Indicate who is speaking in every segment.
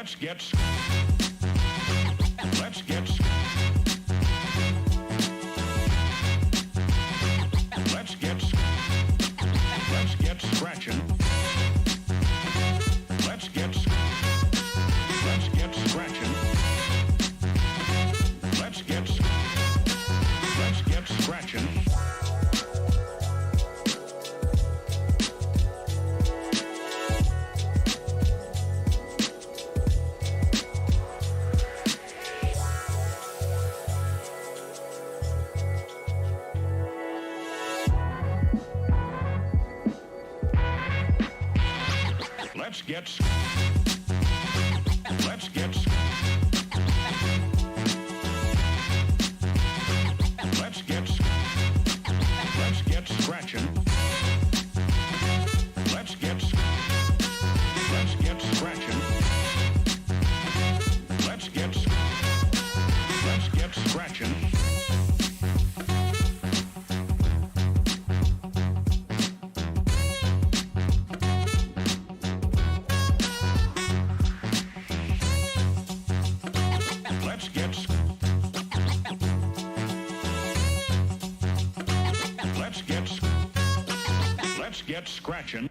Speaker 1: Let's get scratching. Let's get scratching. Let's get scratching. Let's get scratching. Let's get scratching. Let's get scratching. Let's get scratching.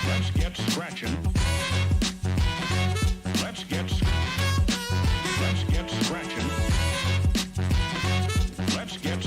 Speaker 1: Let's get scratching. Let's get scratching. Let's get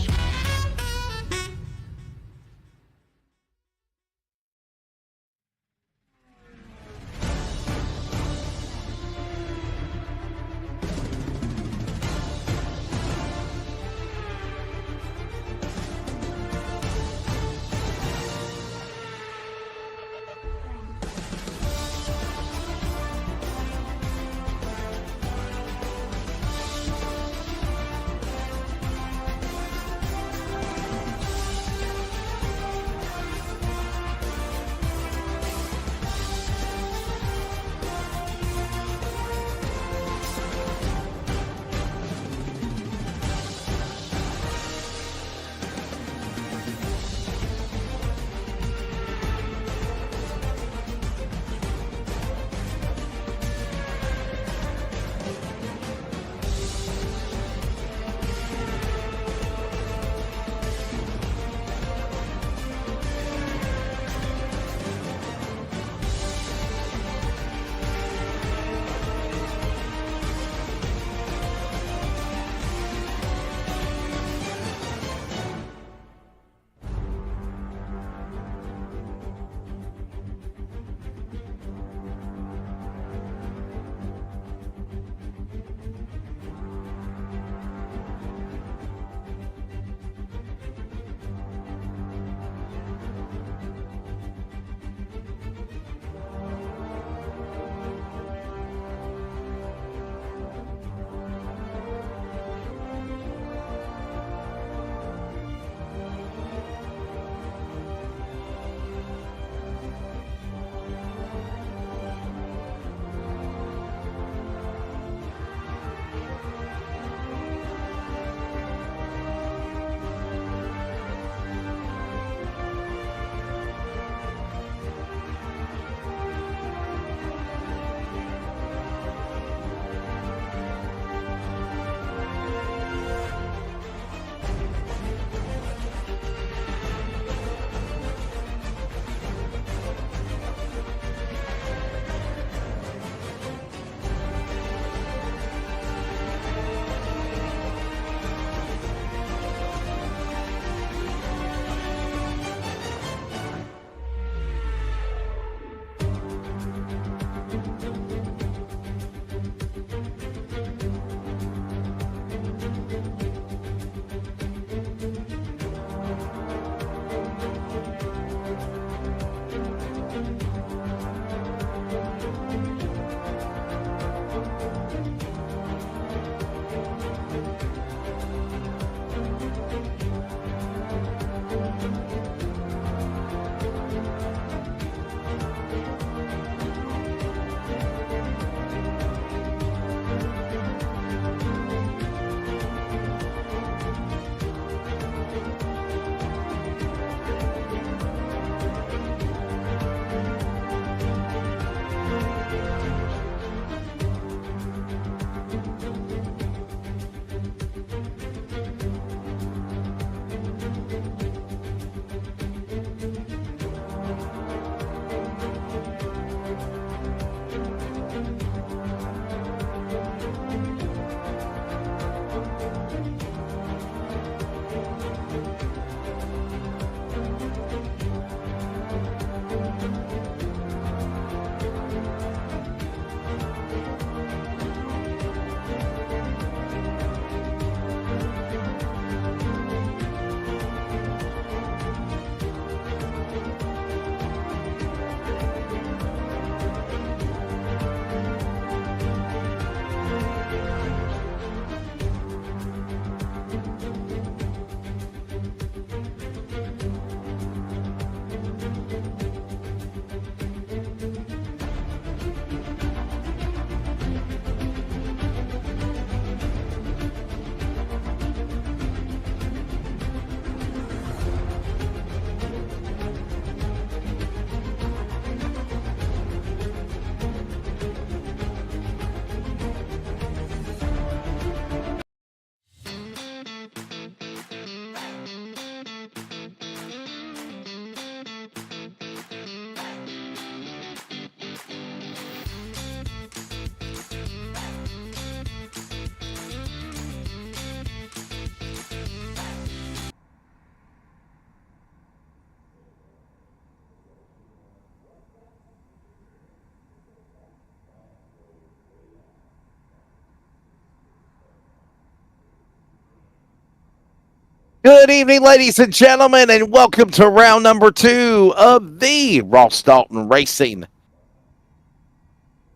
Speaker 2: Good evening, ladies and gentlemen, and welcome to round number 2 of the Ross Dalton Racing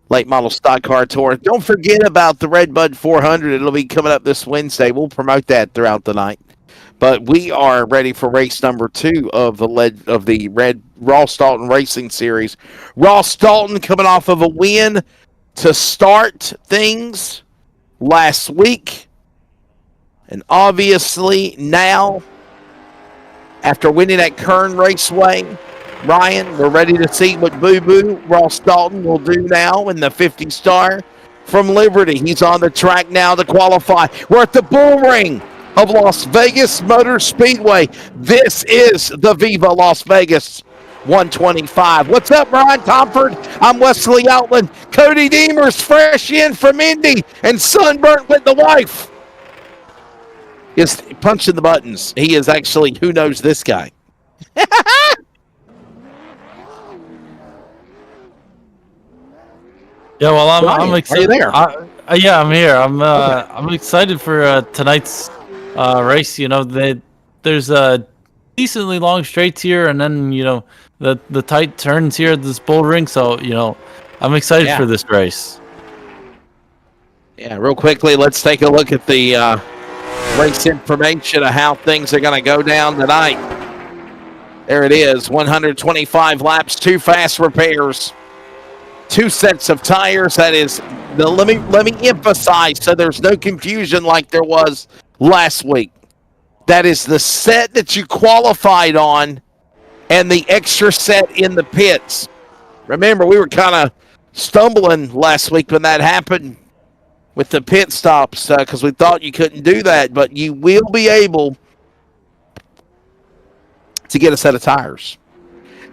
Speaker 2: Late Model Stock Car Tour. Don't forget about the Redbud 400. It'll be coming up this Wednesday. We'll promote that throughout the night. But we are ready for race number 2 of the Red Ross Dalton Racing Series. Ross Dalton coming off of a win to start things last week. And obviously now, after winning at Kern Raceway, Ryan, we're ready to see what Boo Boo Ross Dalton will do now in the 50 Star from Liberty. He's on the track now to qualify. We're at the Bullring of Las Vegas Motor Speedway. This is the Viva Las Vegas 125. What's up, Brian Tomford? I'm Wesley Outland. Cody Deemers, fresh in from Indy and sunburnt with the wife. Is punching the buttons. He is actually, who knows this guy?
Speaker 3: Yeah, well, I'm excited.
Speaker 2: Are you there?
Speaker 3: Yeah, I'm here. I'm excited for tonight's race. You know, there's a decently long straights here, and then the tight turns here at this Bullring. So I'm excited for this race.
Speaker 2: Yeah, real quickly, let's take a look at the race information of how things are going to go down tonight. There it is, 125 laps, 2 fast repairs, 2 sets of tires. That is, let me emphasize so there's no confusion like there was last week. That is the set that you qualified on and the extra set in the pits. Remember, we were kind of stumbling last week when that happened with the pit stops because we thought you couldn't do that, but you will be able to get a set of tires.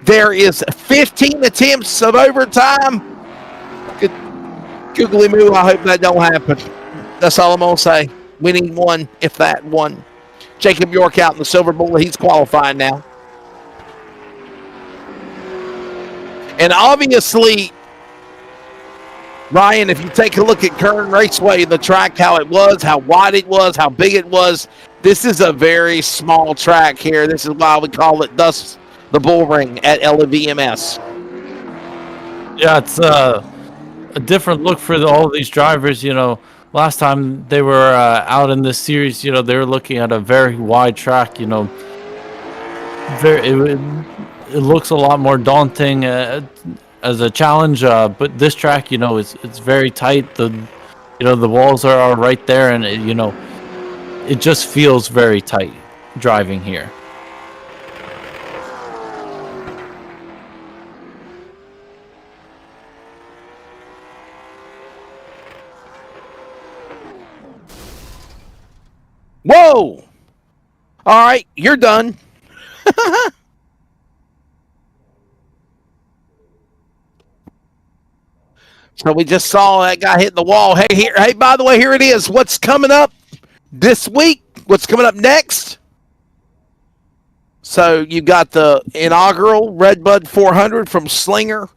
Speaker 2: There is 15 attempts of overtime. Googly moo, I hope that don't happen. That's all I'm going to say. We need one, if that one. Jacob York out in the Silver Bullet. He's qualifying now. And obviously, Ryan, if you take a look at Kern Raceway, the track, how it was, how wide it was, how big it was, this is a very small track here. This is why we call it thus the Bullring at LVMS.
Speaker 3: Yeah, it's a different look for all of these drivers. Last time they were out in this series, they were looking at a very wide track. It looks a lot more daunting as a challenge, but this track, it's very tight. The walls are right there, and it just feels very tight driving here.
Speaker 2: Whoa! All right, you're done. So we just saw that guy hit the wall. Hey, by the way, here it is. What's coming up this week? What's coming up next? So you got the inaugural Redbud 400 from Slinger,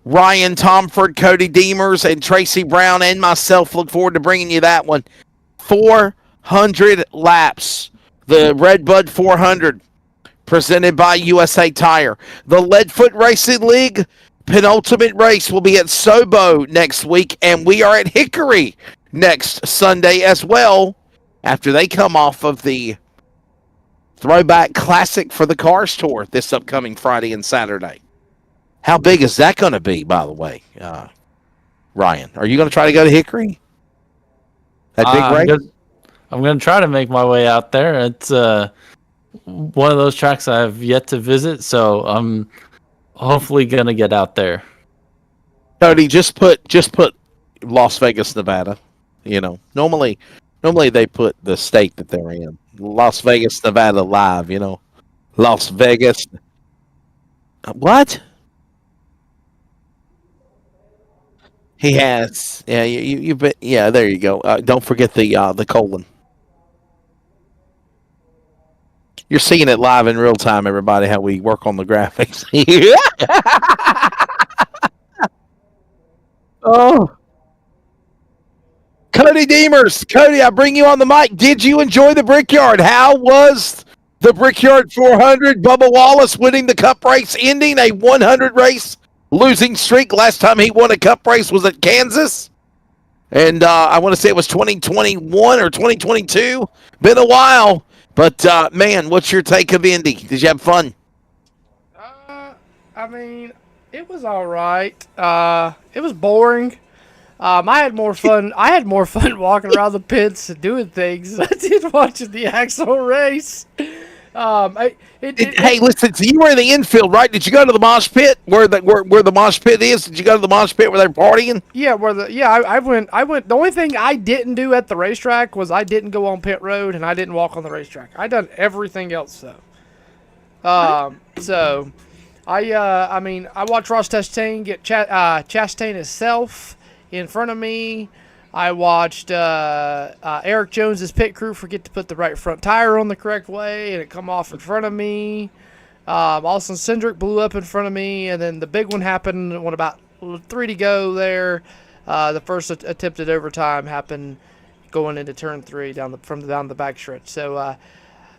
Speaker 2: Ryan Tomford, Cody Deemers, and Tracy Brown, and myself. Look forward to bringing you that one. 400 laps. The Redbud 400 presented by USA Tire. The Leadfoot Racing League penultimate race will be at Sobo next week, and we are at Hickory next Sunday as well after they come off of the Throwback Classic for the Cars Tour this upcoming Friday and Saturday. How big is that going to be, by the way? Ryan, are you going to try to go to Hickory? That big race?
Speaker 3: I'm going to try to make my way out there. It's one of those tracks I have yet to visit, so I'm hopefully gonna get out there.
Speaker 2: Cody, just put Las Vegas, Nevada. Normally they put the state that they're in. Las Vegas, Nevada live. Las Vegas. What? He has. Yeah, you bet. Yeah, there you go. Don't forget the colon. You're seeing it live in real time, everybody, how we work on the graphics. Oh. Cody Deemers. Cody, I bring you on the mic. Did you enjoy the Brickyard? How was The Brickyard 400, Bubba Wallace winning the Cup race, ending a 100 race losing streak. Last time he won a Cup race was at Kansas. And I want to say it was 2021 or 2022. Been a while. But, man, what's your take of Indy? Did you have fun?
Speaker 4: I mean, it was all right. It was boring. I had more fun. I had more fun walking around the pits and doing things. I did watching the actual race.
Speaker 2: Hey, listen, so you were in the infield, right? Did you go to the mosh pit where the mosh pit is? Did you go to the mosh pit where they're partying?
Speaker 4: Yeah, I went. The only thing I didn't do at the racetrack was I didn't go on pit road and I didn't walk on the racetrack. I done everything else though. So I mean, I watched Ross Chastain get Chastain himself in front of me. I watched Eric Jones's pit crew forget to put the right front tire on the correct way, and it come off in front of me. Austin Cindric blew up in front of me, and then the big one happened when about 3 to go there. The first attempted overtime happened going into turn 3 down the back stretch. So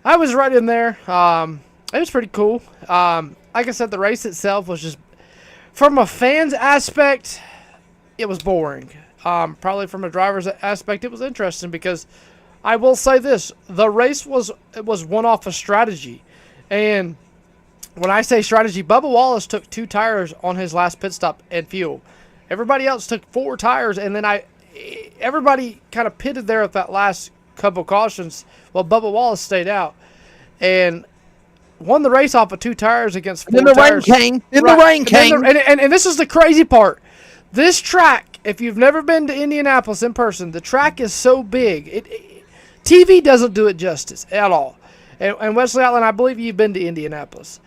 Speaker 4: I was right in there. It was pretty cool. Like I said, the race itself was just, from a fan's aspect, it was boring. Probably from a driver's aspect, it was interesting because I will say this: the race was won off a strategy, and when I say strategy, Bubba Wallace took 2 tires on his last pit stop and fuel. Everybody else took 4 tires, and then everybody kind of pitted there at that last couple cautions. Well, Bubba Wallace stayed out and won the race off of 2 tires against 4 tires.
Speaker 2: The rain came.
Speaker 4: And this is the crazy part. This track, if you've never been to Indianapolis in person, the track is so big. TV doesn't do it justice at all. And Wesley Outland, I believe you've been to Indianapolis.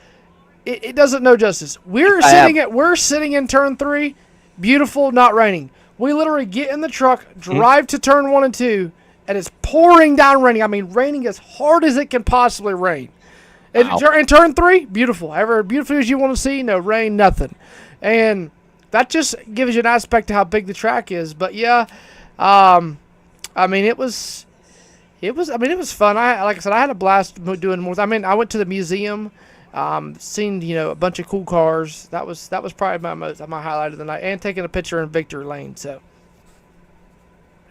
Speaker 4: It doesn't know justice. We're sitting in turn 3, beautiful, not raining. We literally get in the truck, drive to turn 1 and 2, and it's pouring down raining. I mean, raining as hard as it can possibly rain. Wow. In turn 3, beautiful. Ever beautiful as you want to see, no rain, nothing. And that just gives you an aspect to how big the track is. But yeah, I mean, it was fun. Like I said, I had a blast doing more. I mean, I went to the museum, seen a bunch of cool cars. That was probably my highlight of the night, and taking a picture in victory lane. So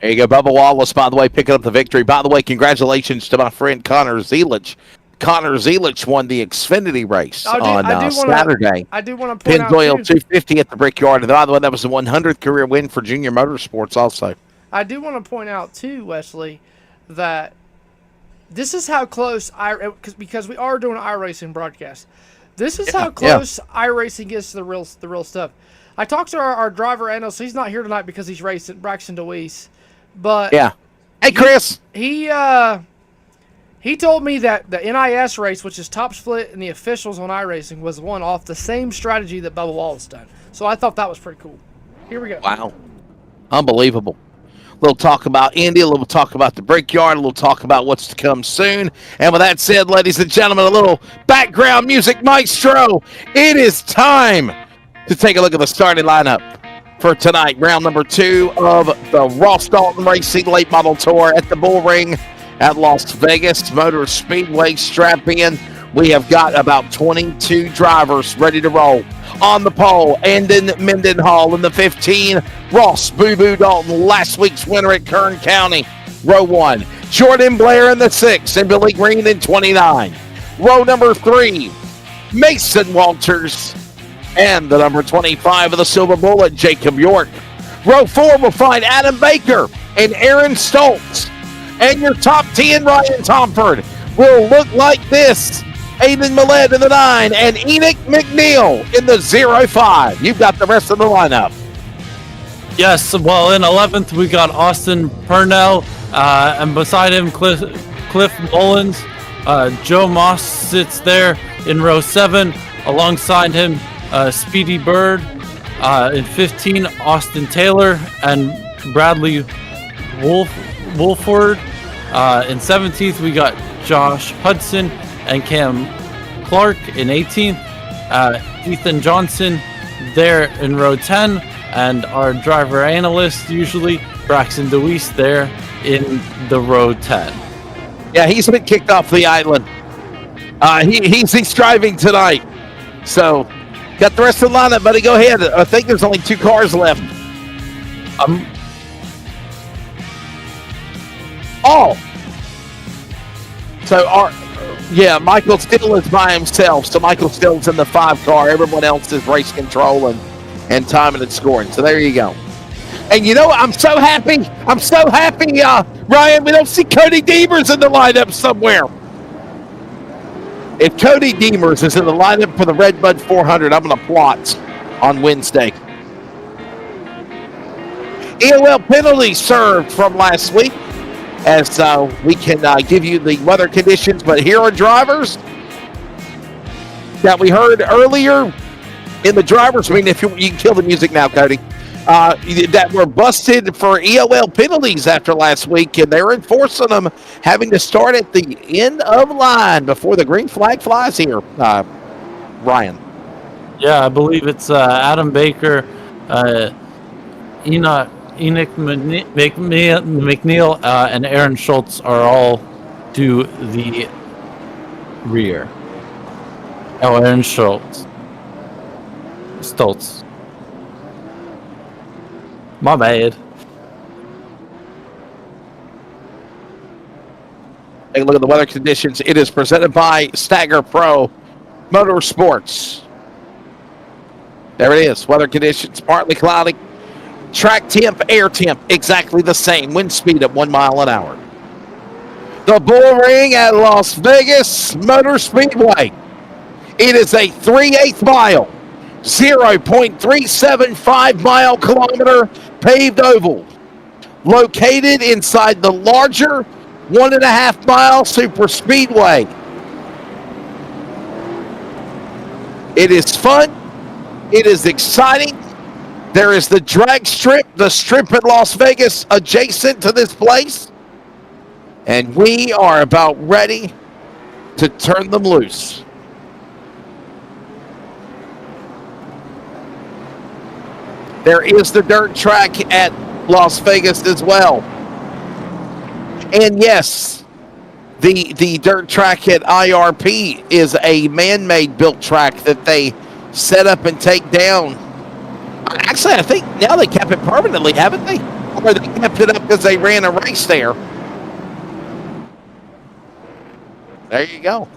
Speaker 2: there you go, Bubba Wallace. By the way, picking up the victory. By the way, congratulations to my friend Connor Zelich. Connor Zelich won the Xfinity race on Saturday.
Speaker 4: I do want to point out,
Speaker 2: Pennzoil 250 at the Brickyard. And by the way, that was the 100th career win for Junior Motorsports also.
Speaker 4: I do want to point out, too, Wesley, that this is how close because we are doing an iRacing broadcast. This is how close iRacing is to the real stuff. I talked to our driver analyst. He's not here tonight because he's racing Braxton DeWeese. But
Speaker 2: yeah, hey Chris,
Speaker 4: he told me that the NIS race, which is top split and the officials on iRacing, was won off the same strategy that Bubba Wallace done. So I thought that was pretty cool. Here we go.
Speaker 2: Wow, unbelievable. A little talk about Indy, a little talk about the Brickyard, a little talk about what's to come soon. And with that said, ladies and gentlemen, a little background music maestro. It is time to take a look at the starting lineup for tonight. Round number 2 of the Ross Dalton Racing Late Model Tour at the Bullring at Las Vegas Motor Speedway. Strap in. We have got about 22 drivers ready to roll. On the pole, Andon Mendenhall in the 15. Ross Boo Boo Dalton, last week's winner at Kern County. Row 1. Jordan Blair in the 6 and Billy Green in 29. Row number 3. Mason Walters and the number 25 of the Silver Bullet, Jacob York. Row 4 will find Adam Baker and Aaron Stoltz. And your top 10, Ryan Tomford, will look like this. Aiden Millett in the 9 and Enoch McNeil in the 05. You've got the rest of the lineup.
Speaker 3: Yes, well, in 11th, we got Austin Purnell, and beside him, Cliff Mullins. Joe Moss sits there in row 7. Alongside him, Speedy Bird. In 15, Austin Taylor and Bradley Wolford. In 17th, we got Josh Hudson and Cam Clark. In 18th, Ethan Johnson there in row 10. And our driver analyst, usually, Braxton DeWeese there in the row 10.
Speaker 2: Yeah, he's been kicked off the island. He's driving tonight. So, got the rest of the lineup, buddy. Go ahead. I think there's only 2 cars left. Oh. So, Michael Still is by himself. So, Michael Still's in the 5 car. Everyone else is race control and timing and scoring. So, there you go. And you know, I'm so happy, Ryan, we don't see Cody Deemers in the lineup somewhere. If Cody Deemers is in the lineup for the Redbud 400, I'm going to plot on Wednesday. EOL penalty served from last week, as we can give you the weather conditions, but here are drivers that we heard earlier in the drivers meeting. If you can kill the music now, Cody. That were busted for EOL penalties after last week, and they're enforcing them, having to start at the end of line before the green flag flies here. Ryan.
Speaker 3: Yeah, I believe it's Adam Baker, Enoch McNeil, and Aaron Schultz are all to the rear. Oh, Aaron Stoltz. My bad.
Speaker 2: Take a look at the weather conditions. It is presented by Stagger Pro Motorsports. There it is. Weather conditions, partly cloudy. Track temp, air temp, exactly the same. Wind speed at 1 mile an hour. The Bullring at Las Vegas Motor Speedway. It is a 3/8 mile, 0.375 mile kilometer paved oval, located inside the larger 1.5 mile super speedway. It is fun. It is exciting. There is the drag strip, the strip at Las Vegas adjacent to this place. And we are about ready to turn them loose. There is the dirt track at Las Vegas as well. And yes, the dirt track at IRP is a man-made built track that they set up and take down. Actually, I think now they kept it permanently, haven't they? Or they kept it up because they ran a race there. There you go.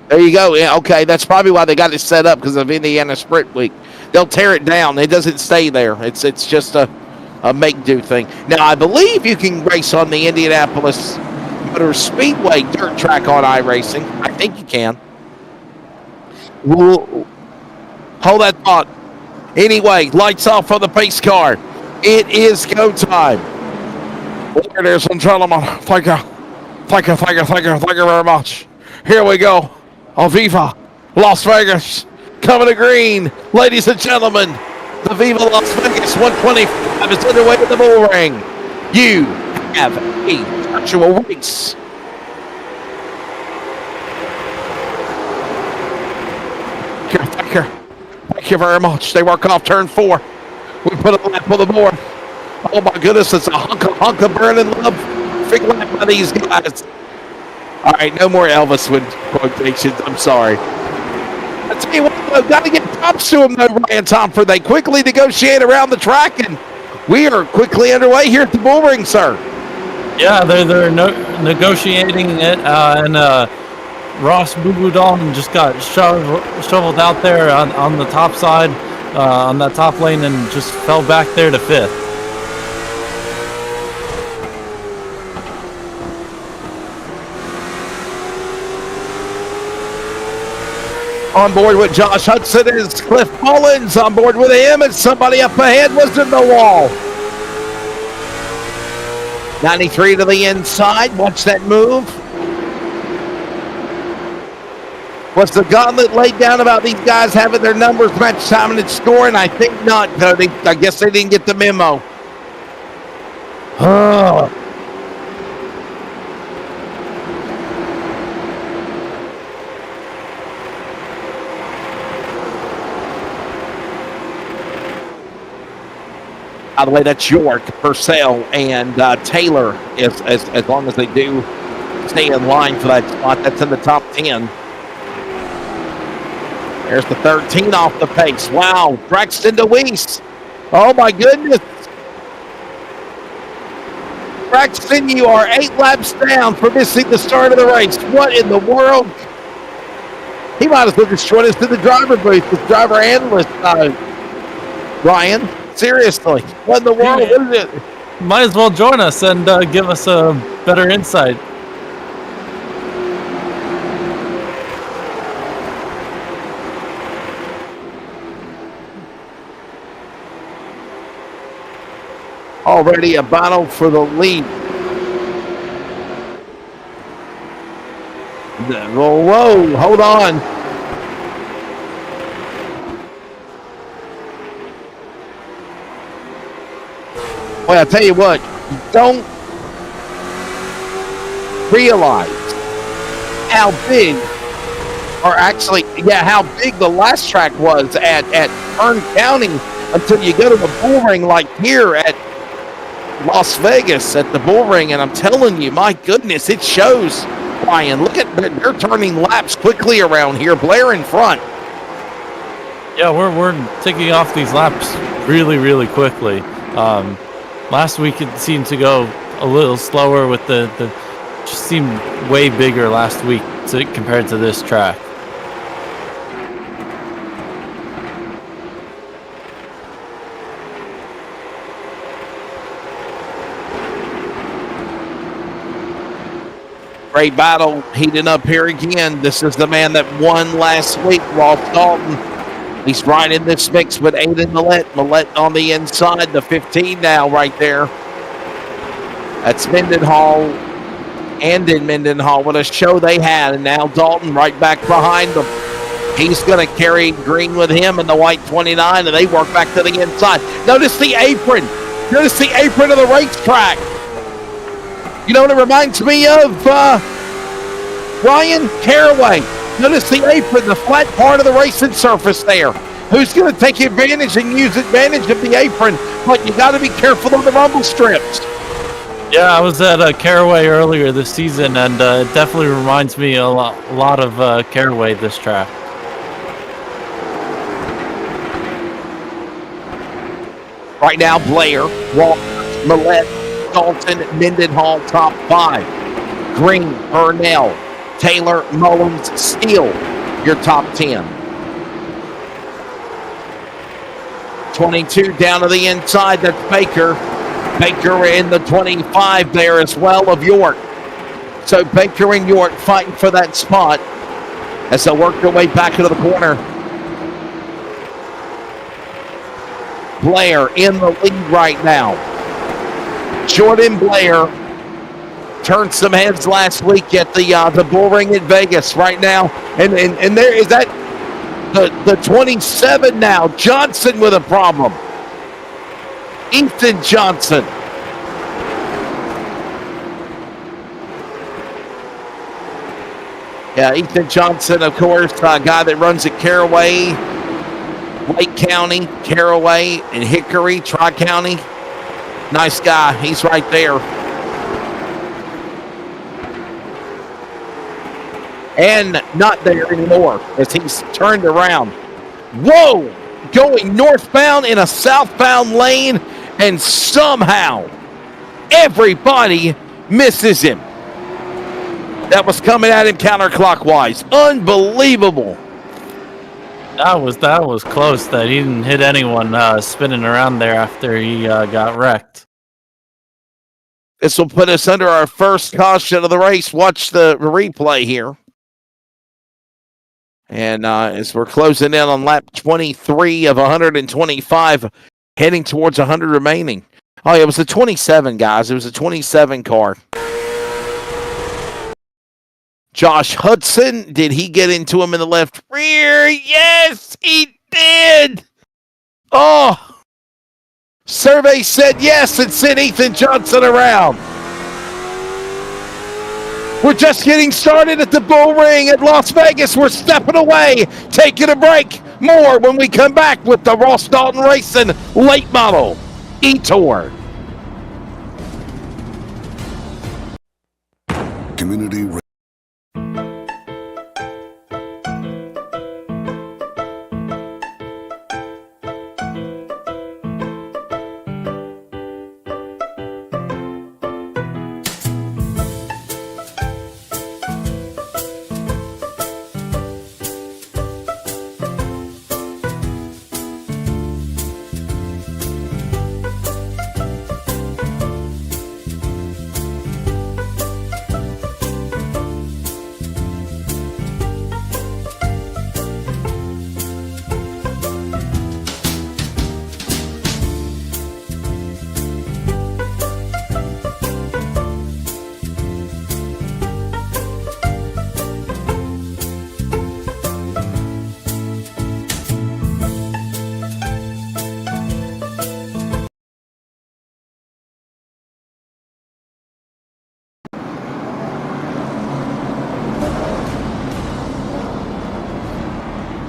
Speaker 2: There you go. Yeah, okay, that's probably why they got it set up, because of Indiana Sprint Week. They'll tear it down. It doesn't stay there. It's just a make-do thing. Now, I believe you can race on the Indianapolis Motor Speedway dirt track on iRacing. I think you can. We'll hold that thought. Anyway, lights off on the pace car. It is go time. Ladies and gentlemen, thank you very much. Here we go. Viva Las Vegas, coming to green. Ladies and gentlemen, the Viva Las Vegas 125 is underway at the Bullring. You have a virtual race. Thank you very much. They work off turn 4. We put a lap on the board. Oh my goodness, it's a hunk of burning love. Big lap by these guys. All right, no more Elvis with quotations. I'm sorry. I tell you what, though, got to give props to them, though, Ryan Tomford. They quickly negotiate around the track, and we are quickly underway here at the Bullring, sir.
Speaker 3: Yeah, they're negotiating it, and Ross Boo Dalton just got shoveled out there on the top side, on that top lane, and just fell back there to 5th.
Speaker 2: On board with Josh Hudson is Cliff Mullins. On board with him, and somebody up ahead was in the wall. 93 to the inside. Watch that move. Was the gauntlet laid down about these guys having their numbers match timing and scoring? I think not, Cody. I guess they didn't get the memo. Oh. By the way, that's York, Purcell, and Taylor, as long as they do stay in line for that spot. That's in the top 10. There's the 13 off the pace. Wow, Braxton DeWeese. Oh my goodness. Braxton, you are 8 laps down for missing the start of the race. What in the world? He might as well just join us to the driver booth with driver analyst, Ryan. Seriously, what in the world is it?
Speaker 3: Might as well join us and give us a better insight.
Speaker 2: Already a battle for the lead. Whoa, hold on. Well, I'll tell you what, you don't realize how big, or actually, how big the last track was at Kern County until you go to the Bullring like here at Las Vegas at the Bullring, and I'm telling you, my goodness, it shows. Ryan, look at that. They're turning laps quickly around here. Blair in front.
Speaker 3: Yeah, we're ticking off these laps really, really quickly. Last week it seemed to go a little slower with the just seemed way bigger last week compared to this track.
Speaker 2: Great battle heating up here again. This is the man that won last week, Ross Dalton. He's right in this mix with Aiden Millett. Millett on the inside, the 15 now right there. That's Mendenhall and in Mendenhall. What a show they had. And now Dalton right back behind them. He's going to carry Green with him in the white 29, and they work back to the inside. Notice the apron. Notice the apron of the racetrack. You know what it reminds me of, Ryan? Caraway. Notice the apron, the flat part of the racing surface there. Who's going to take advantage and use advantage of the apron? But you got to be careful of the rumble strips.
Speaker 3: Yeah, I was at Caraway earlier this season, and it definitely reminds me a lot of Caraway, this track.
Speaker 2: Right now, Blair, Walker, Millett, Dalton, Mendenhall, top 5. Green, Burnell, Taylor, Mullins, Steele, your top 10. 22 down to the inside, that's Baker. Baker in the 25 there as well of York. So Baker and York fighting for that spot as they work their way back into the corner. Blair in the lead right now. Jordan Blair turned some heads last week at the Bullring in Vegas right now. And there is that the 27 now. Johnson with a problem. Ethan Johnson. Yeah, Ethan Johnson, of course, a guy that runs at Caraway, Lake County, Caraway, and Hickory, Tri-County. Nice guy. He's right there. And not there anymore as he's turned around. Whoa! Going northbound in a southbound lane, and somehow everybody misses him. That was coming at him counterclockwise. Unbelievable.
Speaker 3: That was close. That he didn't hit anyone spinning around there after he got wrecked.
Speaker 2: This will put us under our first caution of the race. Watch the replay here. And as we're closing in on lap 23 of 125, heading towards 100 remaining. Oh, it was a 27, guys. It was a 27 car. Josh Hudson, did he get into him in the left rear? Yes, he did. Oh, survey said yes and sent Ethan Johnson around. We're just getting started at the Bullring at Las Vegas. We're stepping away, taking a break. More when we come back with the Ross Dalton Racing late model E-Tour.
Speaker 5: community.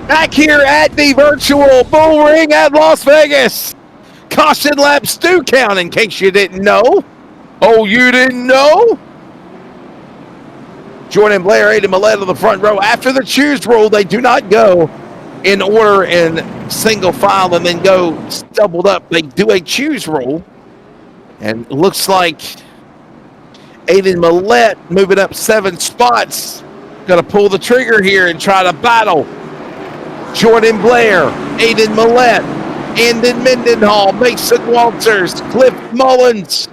Speaker 2: Back here at the virtual Bullring at Las Vegas. Caution laps do count, in case you didn't know. Oh, you didn't know? Jordan Blair, Aiden Millett on the front row. After the choose rule, they do not go in order in single file and then go doubled up. They do a choose rule. And it looks like Aiden Millett moving up 7 spots. Going to pull the trigger here and try to battle Jordan Blair, Aiden Millett, Andon Mendenhall, Mason Walters, Cliff Mullins,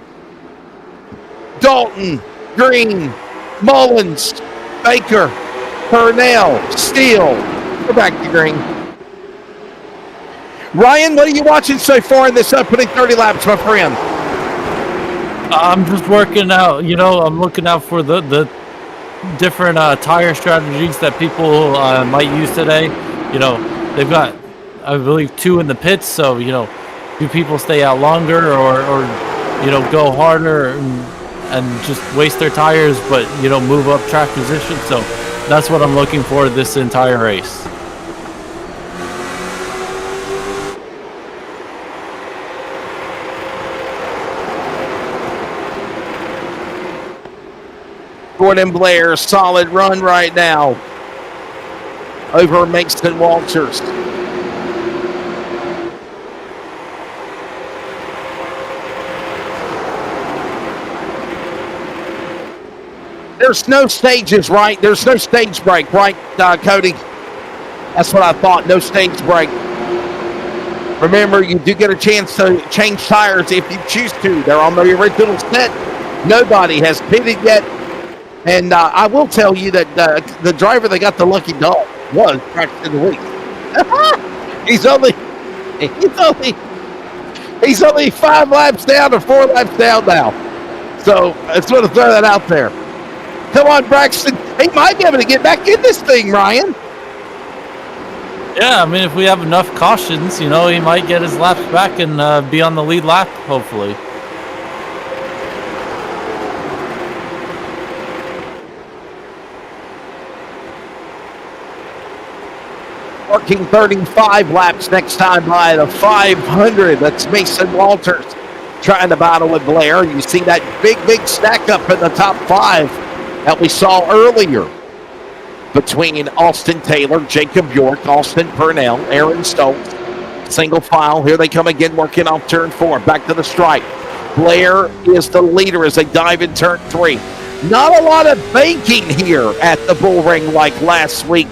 Speaker 2: Dalton, Green, Mullins, Baker, Purnell, Steele. We're back to Green. Ryan, what are you watching so far in this opening 30 laps, my friend?
Speaker 3: I'm just working out, I'm looking out for the different tire strategies that people might use today. They've got, I believe, 2 in the pits, so, do people stay out longer or go harder and just waste their tires, but, move up track position? So that's what I'm looking for this entire race.
Speaker 2: Jordan Blair, solid run right now over Mason Walters. There's no stages, right? There's no stage break, right, Cody? That's what I thought, no stage break. Remember, you do get a chance to change tires if you choose to. They're on the original set. Nobody has pitted yet. And I will tell you that the driver that got the lucky dog was Braxton Week. he's only 5 laps down or 4 laps down now. So I just want to throw that out there. Come on, Braxton. He might be able to get back in this thing, Ryan.
Speaker 3: Yeah, I mean, if we have enough cautions, he might get his laps back and be on the lead lap, hopefully.
Speaker 2: Working 35 laps next time by the 500. That's Mason Walters trying to battle with Blair. You see that big stack up in the top 5 that we saw earlier between Austin Taylor, Jacob York, Austin Purnell, Aaron Stokes. Single file. Here they come again, working off turn 4. Back to the stripe. Blair is the leader as they dive in turn 3. Not a lot of banking here at the Bullring like last week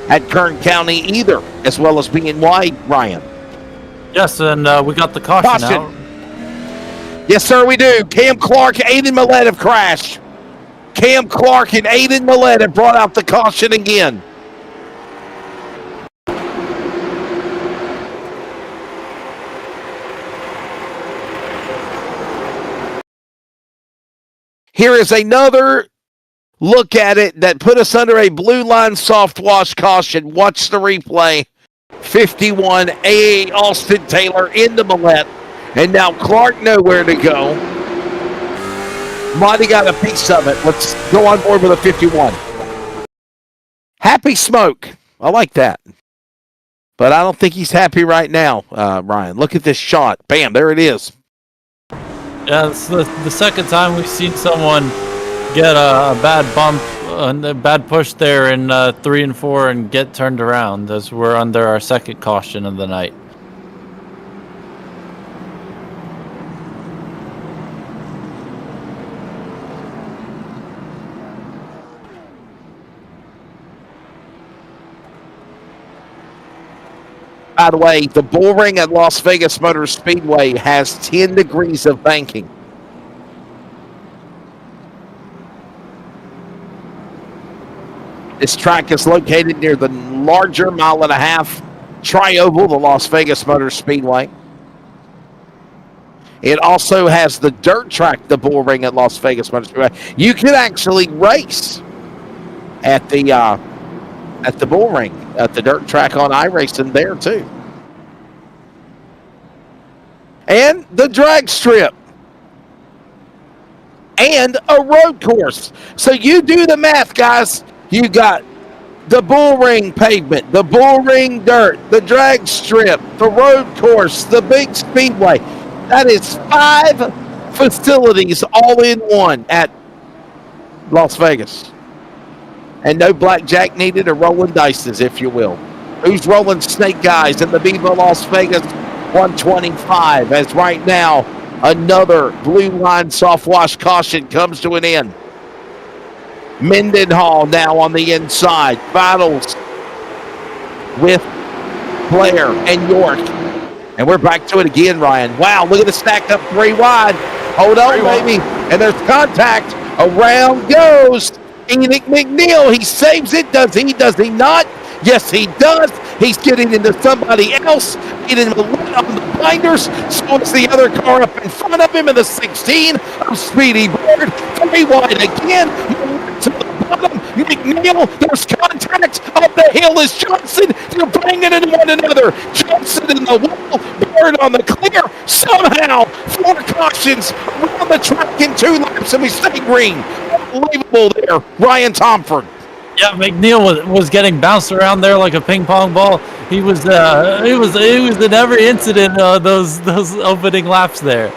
Speaker 2: at Kern County either, as well as being wide, Ryan.
Speaker 3: Yes, and we got the caution out.
Speaker 2: Yes, sir, we do. Cam Clark, Aiden Millett have crashed. Cam Clark and Aiden Millett have brought out the caution again. Here is another look at it that put us under a blue line soft wash caution. Watch the replay. 51, A. Austin Taylor into Millett. And now Clark nowhere to go. Monty got a piece of it. Let's go on board with a 51. Happy smoke. I like that. But I don't think he's happy right now, Ryan. Look at this shot. Bam, there it is.
Speaker 3: Yeah, it's the second time we've seen someone get a bad bump, a bad push there in 3 and 4 and get turned around as we're under our second caution of the night.
Speaker 2: By the way, the Bullring at Las Vegas Motor Speedway has 10 degrees of banking. This track is located near the larger 1.5-mile tri-oval, the Las Vegas Motor Speedway. It also has the dirt track, the Bullring at Las Vegas Motor Speedway. You can actually race at the Bullring, at the dirt track on Iracing there too. And the drag strip. And a road course. So you do the math, guys. You got the Bullring pavement, the Bullring dirt, the drag strip, the road course, the big speedway. That is 5 facilities all in one at Las Vegas. And no blackjack needed or rolling dices, if you will. Who's rolling snake eyes in the Viva Las Vegas 125 as right now another blue line soft wash caution comes to an end. Mendenhall now on the inside. Battles with Blair and York. And we're back to it again, Ryan. Wow, look at the stack up 3 wide. Hold on, baby. And there's contact. Around goes Enoch McNeil. He saves it. Does he? Does he not? Yes, he does. He's getting into somebody else. Getting him on the blinders. So it's the other car up in front of him in the 16 of Speedy Bird. 3 wide again. To the bottom. McNeil. There's contact. Up the hill is Johnson. They're banging into one another. Johnson in the wall. Bird on the clear. Somehow 4 cautions around the track in 2 laps, and we stay green. Unbelievable there, Ryan Tomford.
Speaker 3: Yeah, McNeil was getting bounced around there like a ping pong ball. He was in every incident those opening laps there.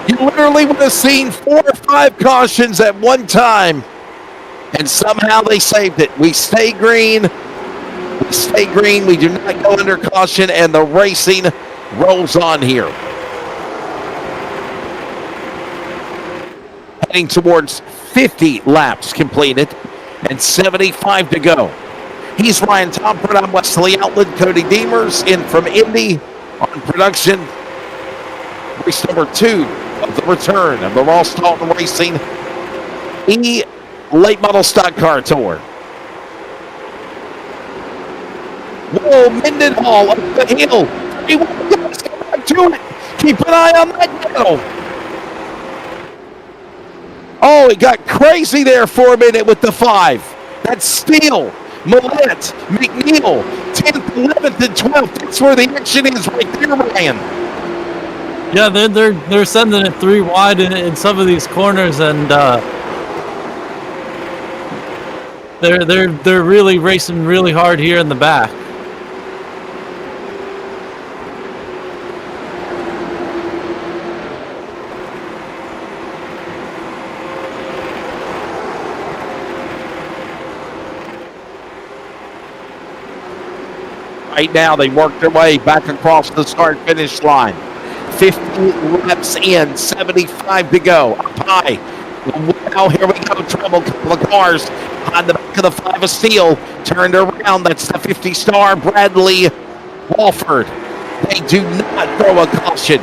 Speaker 2: You literally would have seen 4 or 5 cautions at one time, and somehow they saved it. We stay green. We stay green. We do not go under caution, and the racing rolls on here. Heading towards 50 laps completed and 75 to go. He's Ryan Tomford. I'm Wesley Outland. Cody Deemers in from Indy on production. Race number 2 of the return of the Ross Dalton Racing Late Model Stock Car Tour. Whoa, Mendenhall up the hill. Let's go back to it. Keep an eye on that pedal. Oh, it got crazy there for a minute with the 5. That's Steele, Millette, McNeil, 10th, 11th, and 12th. That's where the action is right there, Ryan.
Speaker 3: Yeah, they're sending it 3 wide in some of these corners, and they're really racing really hard here in the back.
Speaker 2: Right now, they work their way back across the start-finish line. 50 laps in, 75 to go. Up high. Now here we go. Trouble. Couple of cars on the back of the 5 of Steel. Turned around. That's the 50 star Bradley Walford. They do not throw a caution.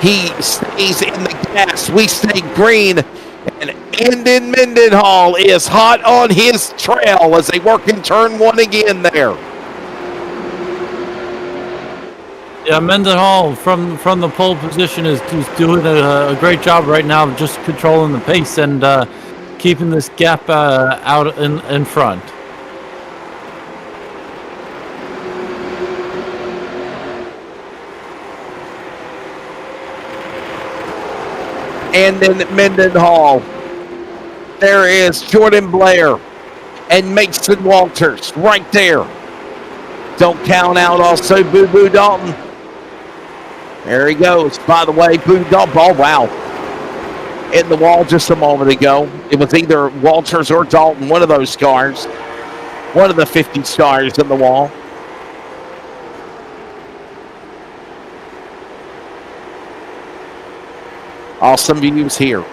Speaker 2: He stays in the gas. We stay green. And Endon Mendenhall is hot on his trail as they work in turn 1 again there.
Speaker 3: Yeah, Mendenhall from the pole position is doing a great job right now of just controlling the pace and keeping this gap out in front.
Speaker 2: And then Mendenhall. There is Jordan Blair and Mason Walters right there. Don't count out also Boo Boo Dalton. There he goes. By the way, Boo Dalton. Oh, wow. in the wall just a moment ago. It was either Walters or Dalton, one of those cars. One of the 50 stars in the wall. Awesome views here.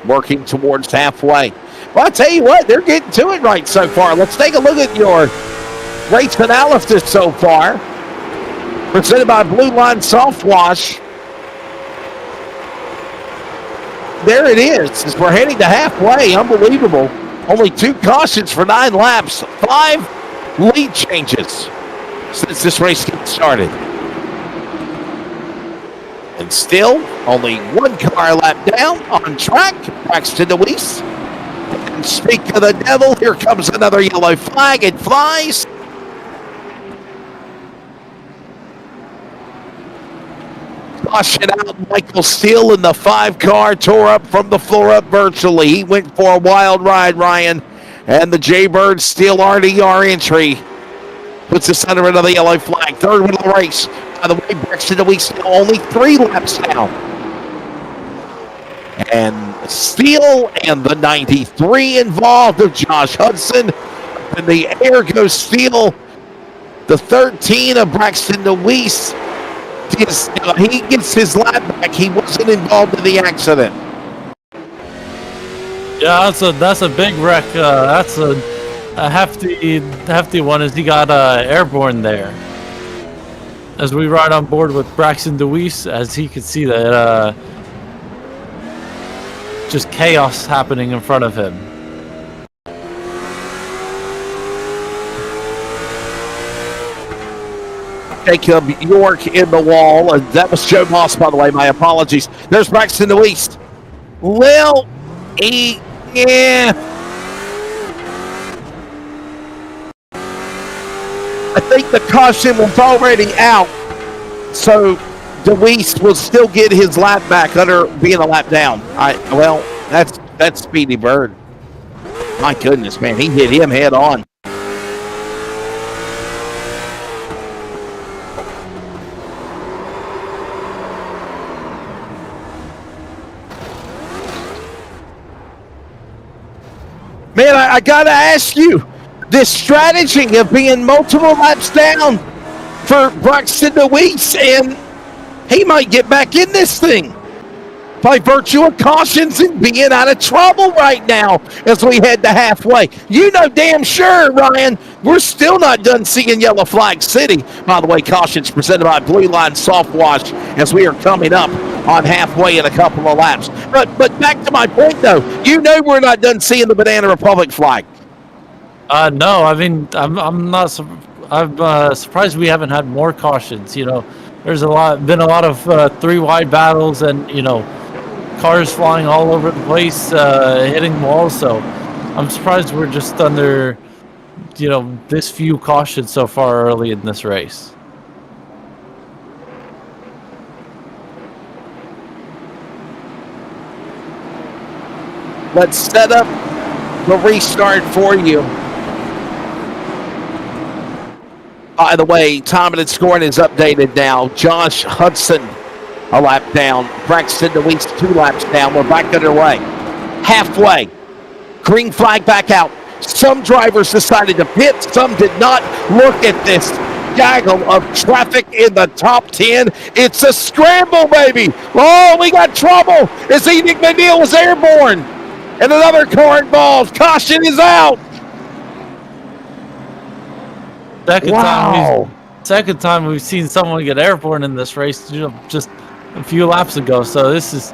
Speaker 2: Working towards halfway. Well, I tell you what, they're getting to it right so far. Let's take a look at your race analysis so far. Presented by Blue Line Soft Wash. There it is. As we're heading to halfway. Unbelievable. Only 2 cautions for 9 laps. 5 lead changes since this race gets started. And still, only 1 car lap down on track. Braxton DeWeese. And speak of the devil, here comes another yellow flag. It flies. Caution out, Michael Steele in the 5 car, tore up from the floor up virtually. He went for a wild ride, Ryan. And the Jaybird Steel RDR entry puts us under another yellow flag. Third win of the race. By the way, Braxton DeWeese only 3 laps down. And Steele and the 93 involved of Josh Hudson. In the air goes Steele. The 13 of Braxton DeWeese. He gets his lap back. He wasn't involved in the accident.
Speaker 3: Yeah, that's a big wreck. That's a hefty one as he got airborne there. As we ride on board with Braxton DeWeese, as he could see that just chaos happening in front of him.
Speaker 2: Jacob York in the wall. That was Joe Moss, by the way. My apologies. There's Braxton DeWeese. Well, yeah. I think the caution was already out, so DeWeese will still get his lap back under being a lap down. Well, that's Speedy Bird. My goodness, man, he hit him head on. Man, I gotta ask you, this strategy of being multiple laps down for Braxton DeWeese, and he might get back in this thing by virtue of cautions and being out of trouble right now as we head to halfway. You know damn sure, Ryan, we're still not done seeing Yellow Flag City. By the way, cautions presented by Blue Line Soft Wash as we are coming up on halfway in a couple of laps. But back to my point, though, you know we're not done seeing the Banana Republic flag.
Speaker 3: No, I mean, I'm not. I'm surprised we haven't had more cautions. You know, there's been a lot of 3 wide battles, and cars flying all over the place, hitting walls. So I'm surprised we're just under, this few cautions so far early in this race.
Speaker 2: Let's set up the restart for you. By the way, time and scoring is updated now. Josh Hudson, a lap down. Braxton DeWeese, 2 laps down. We're back underway. Halfway. Green flag back out. Some drivers decided to pit. Some did not. Look at this gaggle of traffic in the top 10. It's a scramble, baby. Oh, we got trouble as Enoch McNeil was airborne. And another car involved. Caution is out.
Speaker 3: Second time we've seen someone get airborne in this race, just a few laps ago. So this is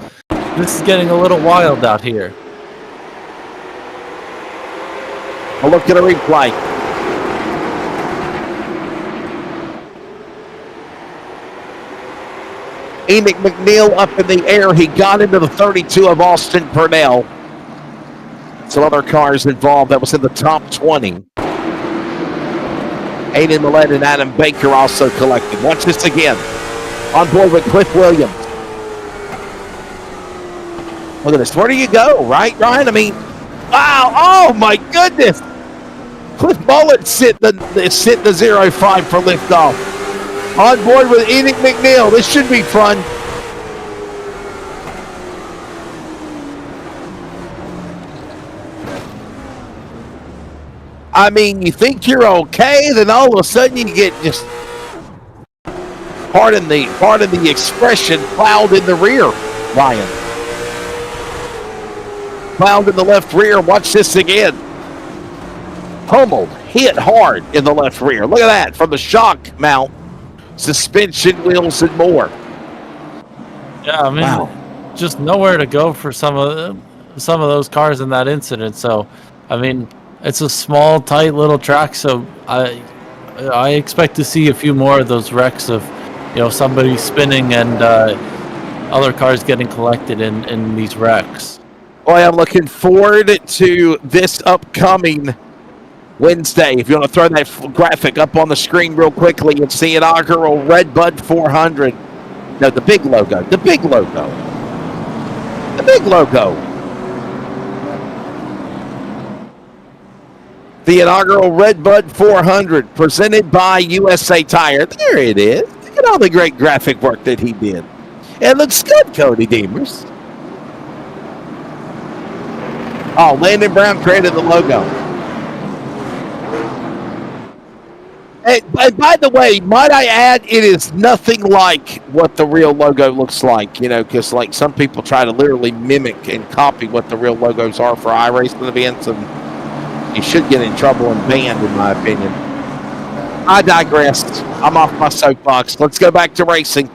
Speaker 3: getting a little wild out here.
Speaker 2: A look at a replay. Enoch McNeil up in the air. He got into the 32 of Austin Purnell. Some other cars involved. That was in the top 20. Aiden Millett and Adam Baker also collected. Watch this again. On board with Cliff Williams. Look at this. Where do you go, right, Ryan? I mean, wow. Oh, my goodness. Cliff Mullet sit the 0-5 for liftoff. On board with Enoch McNeil. This should be fun. I mean, you think you're okay, then all of a sudden you get just, pardon the expression, plowed in the rear, Ryan. Plowed in the left rear. Watch this again. Pummeled, hit hard in the left rear. Look at that, from the shock mount, suspension, wheels, and more.
Speaker 3: Yeah, I mean, just nowhere to go for some of those cars in that incident. So, I mean, it's a small, tight little track. So I expect to see a few more of those wrecks of, somebody spinning and other cars getting collected in these wrecks.
Speaker 2: Boy, I'm looking forward to this upcoming Wednesday. If you want to throw that graphic up on the screen real quickly and see inaugural Redbud 400. No, the big logo. The big logo. The big logo. The inaugural Redbud 400 presented by USA Tire. There it is. Look at all the great graphic work that he did. It looks good, Cody Deemers. Oh, Landon Brown created the logo. And by the way, might I add, it is nothing like what the real logo looks like, because like some people try to literally mimic and copy what the real logos are for iRacing events, and you should get in trouble and banned, in my opinion. I digress. I'm off my soapbox. Let's go back to racing.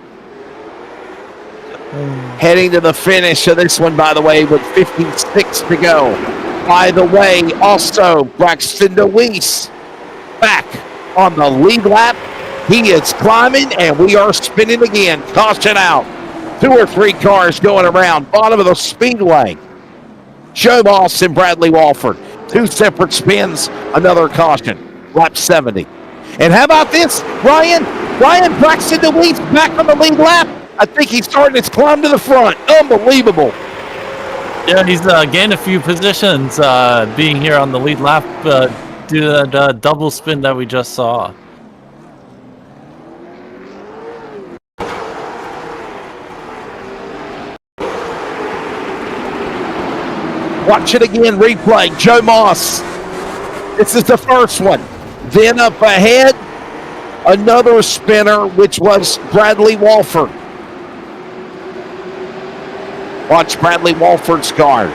Speaker 2: Heading to the finish of this one, by the way, with 56 to go. By the way, also, Braxton DeWeese back on the lead lap. He is climbing, and we are spinning again. Caution out. 2 or 3 cars going around. Bottom of the speedway. Joe Moss and Bradley Walford. 2 separate spins. Another caution. Lap 70. And how about this, Ryan? Braxton DeWeese back on the lead lap. I think he's starting his climb to the front. Unbelievable.
Speaker 3: Yeah, he's gained a few positions being here on the lead lap due to that double spin that we just saw.
Speaker 2: Watch it again, replay. Joe Moss. This is the first one. Then up ahead, another spinner, which was Bradley Walford. Watch Bradley Walford's car.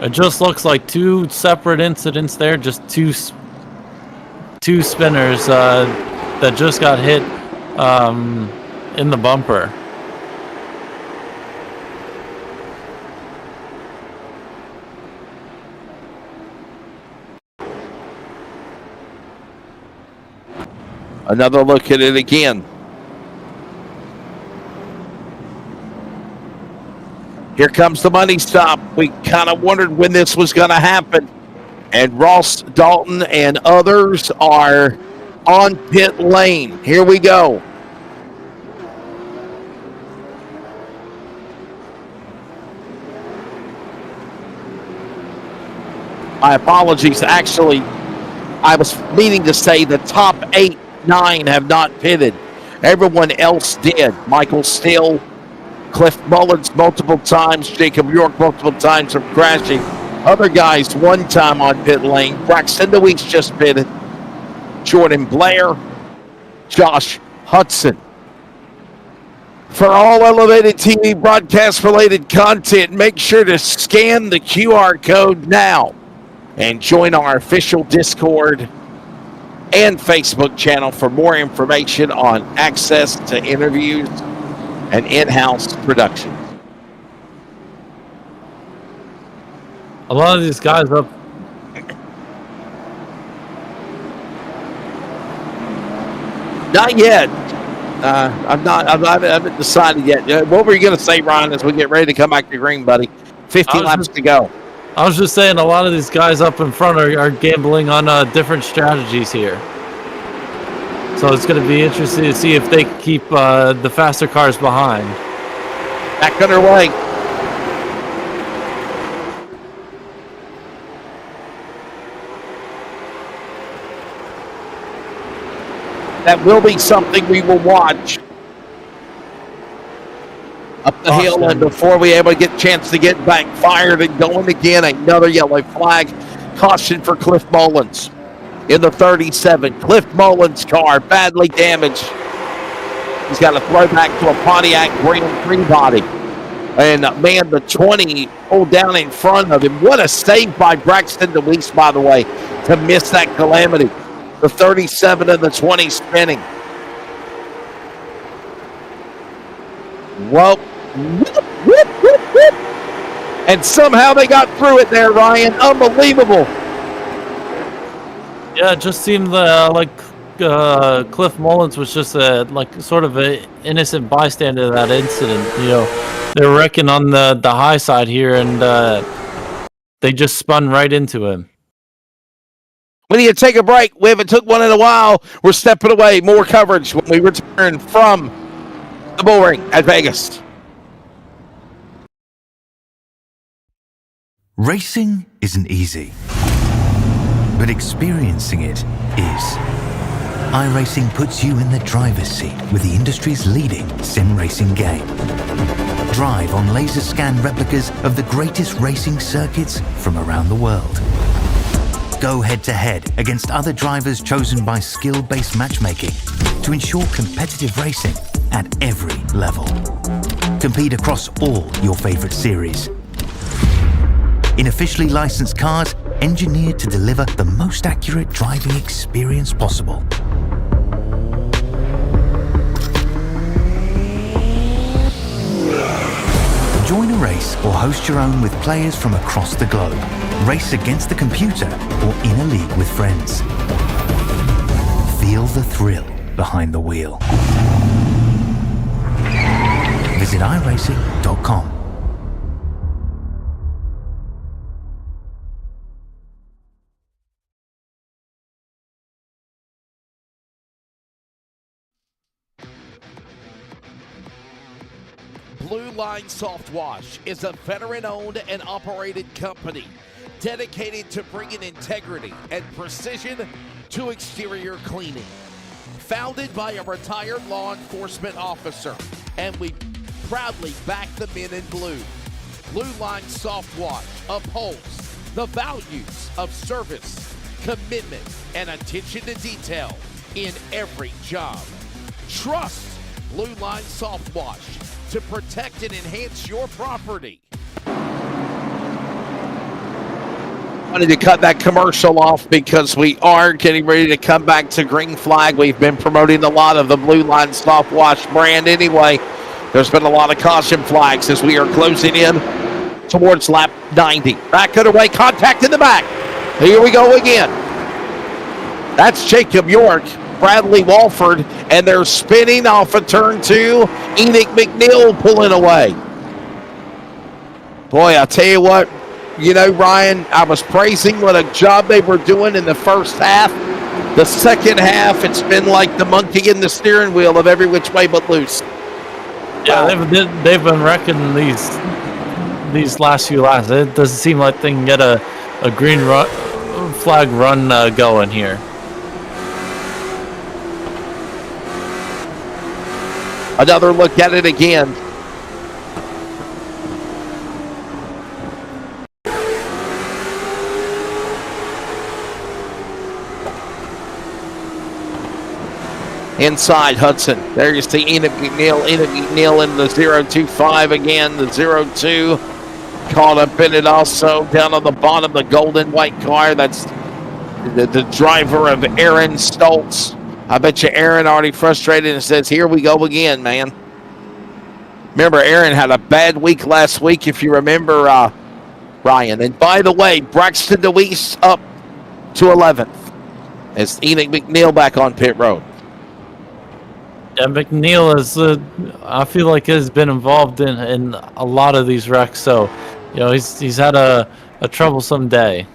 Speaker 3: It just looks like 2 separate incidents there, just two spinners that just got hit in the bumper.
Speaker 2: Another look at it again. Here comes the money stop. We kind of wondered when this was going to happen. And Ross Dalton and others are on pit lane. Here we go. My apologies. Actually, I was meaning to say the top 8, 9 have not pitted. Everyone else did. Michael Still, Cliff Mullins multiple times, Jacob York multiple times from crashing. Other guys 1 time on pit lane. Braxton DeWeese just pitted. Jordan Blair, Josh Hudson. For all elevated TV broadcast related content, make sure to scan the QR code now and join our official Discord and Facebook channel for more information on access to interviews and in-house production.
Speaker 3: A lot of these guys up.
Speaker 2: Not yet. I haven't decided yet. What were you going to say, Ryan, as we get ready to come back to green, buddy? 15 laps to go.
Speaker 3: I was just saying a lot of these guys up in front are gambling on different strategies here. So it's going to be interesting to see if they keep the faster cars behind.
Speaker 2: Back underway. That will be something we will watch. up the hill, and before we able to get a chance to get back fired and going again, another yellow flag. Caution for Cliff Mullins in the 37. Cliff Mullins' car badly damaged. He's got a throwback to a Pontiac Grand Prix body. And, man, the 20 pulled down in front of him. What a save by Braxton DeWeese, by the way, to miss that calamity. The 37 and the 20 spinning. Well, whoop, whoop, whoop. And somehow they got through it there, Ryan. Unbelievable.
Speaker 3: Yeah, it just seemed like Cliff Mullins was just sort of an innocent bystander to that incident. You know, they're wrecking on the high side here, and they just spun right into him.
Speaker 2: We need to take a break. We haven't took one in a while. We're stepping away. More coverage when we return from the Bullring at Vegas.
Speaker 5: Racing isn't easy, but experiencing it is. Iracing puts you in the driver's seat with the industry's leading sim racing game. Drive on laser scan replicas of the greatest racing circuits from around the world. Go head-to-head against other drivers chosen by skill-based matchmaking to ensure competitive racing at every level. Compete across all your favorite series. In officially licensed cars, engineered to deliver the most accurate driving experience possible. Join a race or host your own with players from across the globe. Race against the computer or in a league with friends. Feel the thrill behind the wheel. Visit iracing.com.
Speaker 2: Blue Line Soft Wash is a veteran-owned and operated company dedicated to bringing integrity and precision to exterior cleaning. Founded by a retired law enforcement officer, and we proudly back the men in blue. Blue Line Soft Wash upholds the values of service, commitment, and attention to detail in every job. Trust Blue Line Soft Wash to protect and enhance your property. Wanted to cut that commercial off because we are getting ready to come back to Green Flag. We've been promoting a lot of the Blue Line Soft Wash brand anyway. There's been a lot of caution flags as we are closing in towards lap 90. Back underway, contact in the back. Here we go again. That's Jacob York, Bradley Walford, and they're spinning off of turn 2. Enoch McNeil pulling away. Boy, I'll tell you what, you know, Ryan, I was praising what a job they were doing in the first half. The second half, it's been like the monkey in the steering wheel of every which way but loose.
Speaker 3: Yeah, they've been wrecking these last few laps. It doesn't seem like they can get a green flag run going here.
Speaker 2: Another look at it again. Inside Hudson. There you see Enoch McNeil. Enoch McNeil in the 025 again. The 02 caught up in it also. Down on the bottom, the golden white car. That's the driver of Aaron Stoltz. I bet you Aaron already frustrated and says, here we go again, man. Remember, Aaron had a bad week last week, if you remember, Ryan. And by the way, Braxton DeWeese up to 11th as Enoch McNeil back on pit road.
Speaker 3: Yeah, McNeil is, I feel like, has been involved in a lot of these wrecks. So, you know, he's had a troublesome day.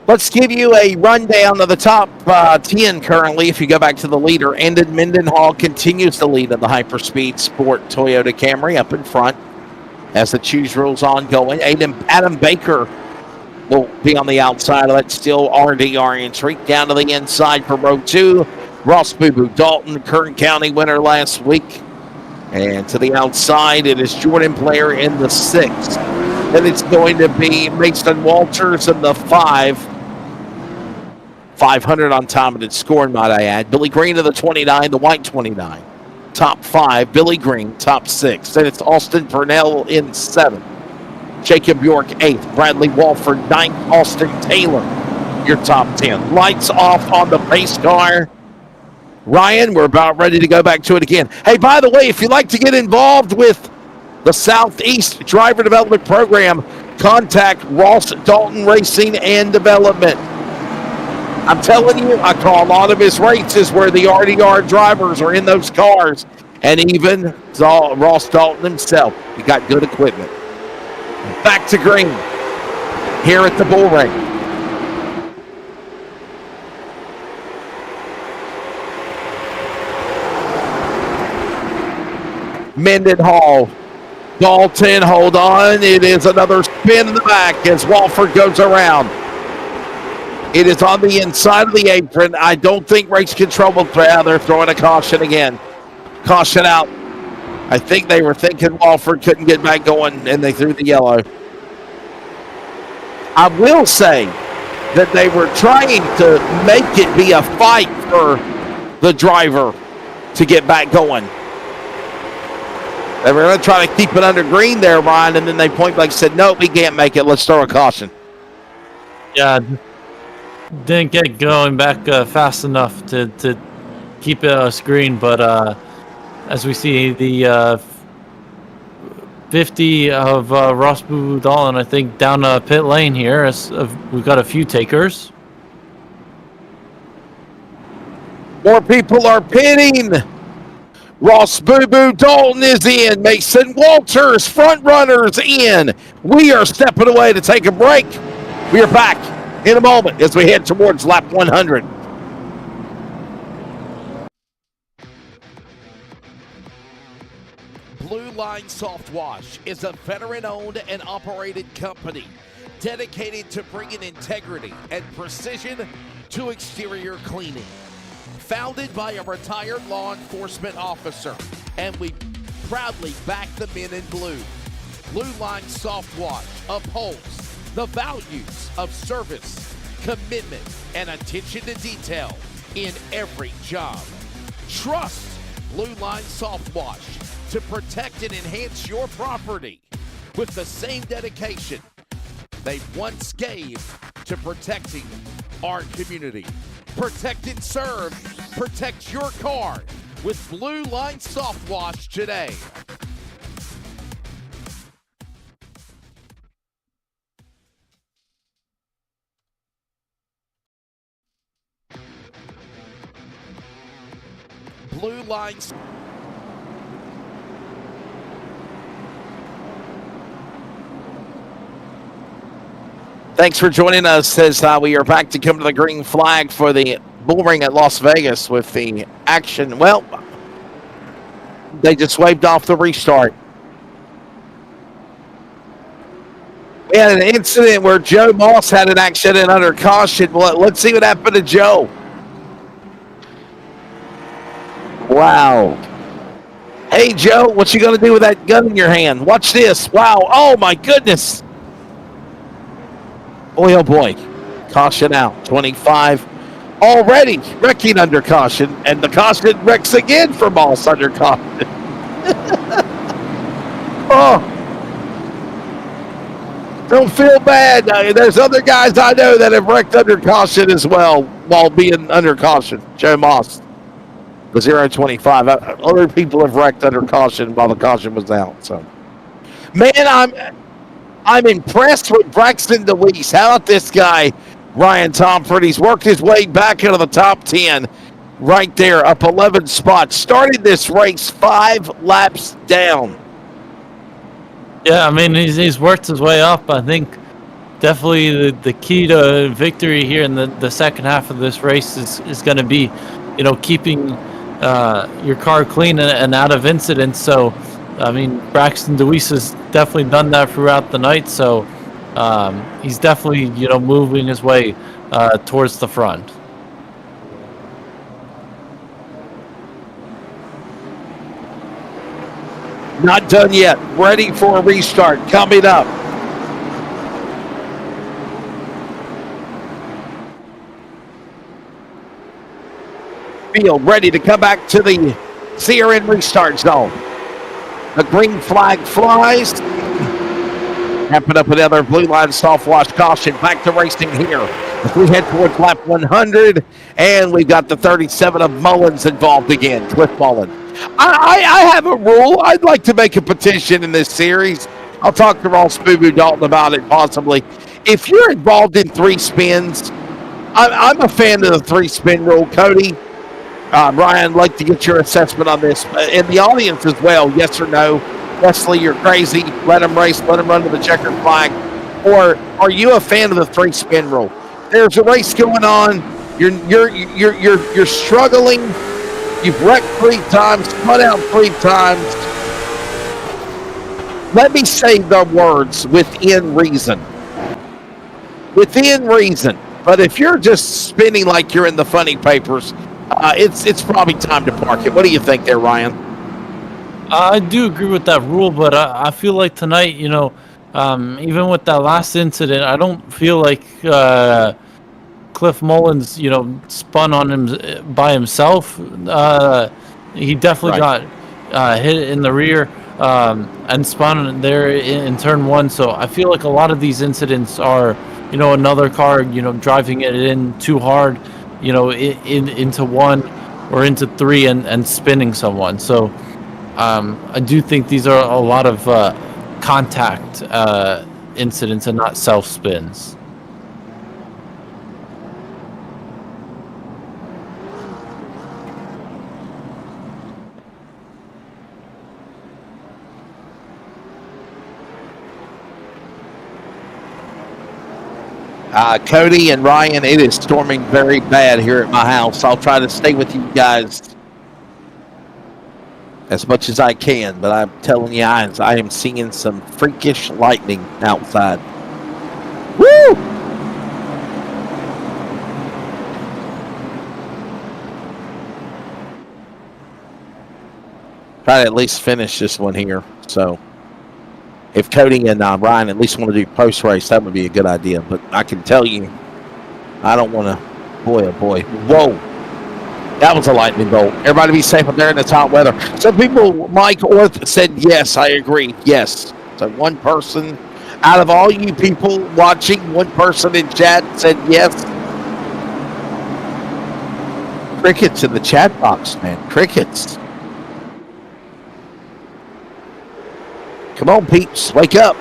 Speaker 2: Let's give you a rundown of the top 10 currently. If you go back to the leader, Endon Mendenhall continues to lead in the hyperspeed sport Toyota Camry up in front as the choose rules ongoing. Adam Baker will be on the outside of that still RDR entry. Down to the inside for row 2. Ross Boo Boo Dalton, Kern County winner last week. And to the outside, it is Jordan Blair in the 6. Then it's going to be Mason Walters in the 5. 500 on time and scoring, might I add. Billy Green to the 29, the white 29. Top 5, Billy Green, top 6. Then it's Austin Purnell in 7. Jacob York, 8th. Bradley Walford, 9th. Austin Taylor, your top 10. Lights off on the pace car. Ryan, we're about ready to go back to it again. Hey, by the way, if you'd like to get involved with the Southeast Driver Development Program, contact Ross Dalton Racing and Development. I'm telling you, I call a lot of his races where the RDR drivers are in those cars, and even Ross Dalton himself. He got good equipment. Back to green here at the Bullring. Mendenhall. Dalton, hold on. It is another spin in the back as Walford goes around. It is on the inside of the apron. I don't think race control will play out. They're throwing a caution again. Caution out. I think they were thinking Walford couldn't get back going, and they threw the yellow. I will say that they were trying to make it be a fight for the driver to get back going. They were going to try to keep it under green there, Ryan, and then they point blank said, "No, we can't make it. Let's throw a caution."
Speaker 3: Yeah, didn't get going back fast enough to keep it a screen, but as we see the 50 of Ross Boo Dalton, I think, down pit lane here. As we've got a few takers.
Speaker 2: More people are pitting. Ross Boo Boo Dalton is in. Mason Walters, front runners in. We are stepping away to take a break. We are back in a moment as we head towards lap 100. Blue Line Soft Wash is a veteran-owned and operated company dedicated to bringing integrity and precision to exterior cleaning. Founded by a retired law enforcement officer, and we proudly back the men in blue. Blue Line Soft Wash upholds the values of service, commitment, and attention to detail in every job. Trust Blue Line Soft Wash to protect and enhance your property with the same dedication they once gave to protecting our community. Protect and serve. Protect your car with Blue Line Soft Wash today. Blue Line. Thanks for joining us as we are back to come to the green flag for the Bullring at Las Vegas with the action. Well, they just waved off the restart. We had an incident where Joe Moss had an accident under caution. Well, let's see what happened to Joe. Wow. Hey, Joe, what you going to do with that gun in your hand? Watch this. Wow. Oh, my goodness. Boy, oh boy. Caution out. 25. Already wrecking under caution. And the caution wrecks again for Moss under caution. Oh. Don't feel bad. There's other guys I know that have wrecked under caution as well while being under caution. Joe Moss. The 025. Other people have wrecked under caution while the caution was out. So, man, I'm impressed with Braxton DeWeese. How about this guy, Ryan Tomford? He's worked his way back into the top 10 right there, up 11 spots. Started this race 5 laps down.
Speaker 3: Yeah, I mean, he's worked his way up. I think definitely the key to victory here in the second half of this race is going to be, keeping your car clean and out of incidents. So, I mean, Braxton DeWeese has definitely done that throughout the night. So he's definitely, moving his way towards the front.
Speaker 2: Not done yet. Ready for a restart. Coming up. Field ready to come back to the CRN restart zone. The green flag flies. Wrapping up another blue line soft wash caution. Back to racing here as we head towards lap 100. And we've got the 37 of Mullins involved again. Cliff Mullen. I have a rule. I'd like to make a petition in this series. I'll talk to Ross Boo Boo Dalton about it possibly. If you're involved in 3 spins, I'm a fan of the 3-spin rule. Cody, Ryan, I'd like to get your assessment on this. And the audience as well, yes or no. Wesley, you're crazy. Let them race. Let them run to the checkered flag. Or are you a fan of the 3-spin rule? There's a race going on. You're struggling. You've wrecked 3 times, spun out 3 times. Let me say the words within reason. Within reason. But if you're just spinning like you're in the funny papers, it's probably time to park it. What do you think there, Ryan?
Speaker 3: I do agree with that rule, but I feel like tonight, even with that last incident, I don't feel like Cliff Mullins, spun on him by himself. He definitely got hit in the rear and spun there in turn 1. So I feel like a lot of these incidents are, another car, driving it in too hard, into 1 or into 3 and spinning someone. So I do think these are a lot of contact incidents and not self-spins.
Speaker 2: Cody and Ryan, it is storming very bad here at my house. I'll try to stay with you guys as much as I can, but I'm telling you, I am seeing some freakish lightning outside. Woo! Try to at least finish this one here. So if Cody and Ryan at least want to do post-race, that would be a good idea. But I can tell you, I don't want to. Boy, oh boy. Whoa. That was a lightning bolt. Everybody be safe up there in this hot weather. Some people, Mike Orth, said yes, I agree. Yes. So one person out of all you people watching, one person in chat said yes. Crickets in the chat box, man. Crickets. Come on, peeps. Wake up.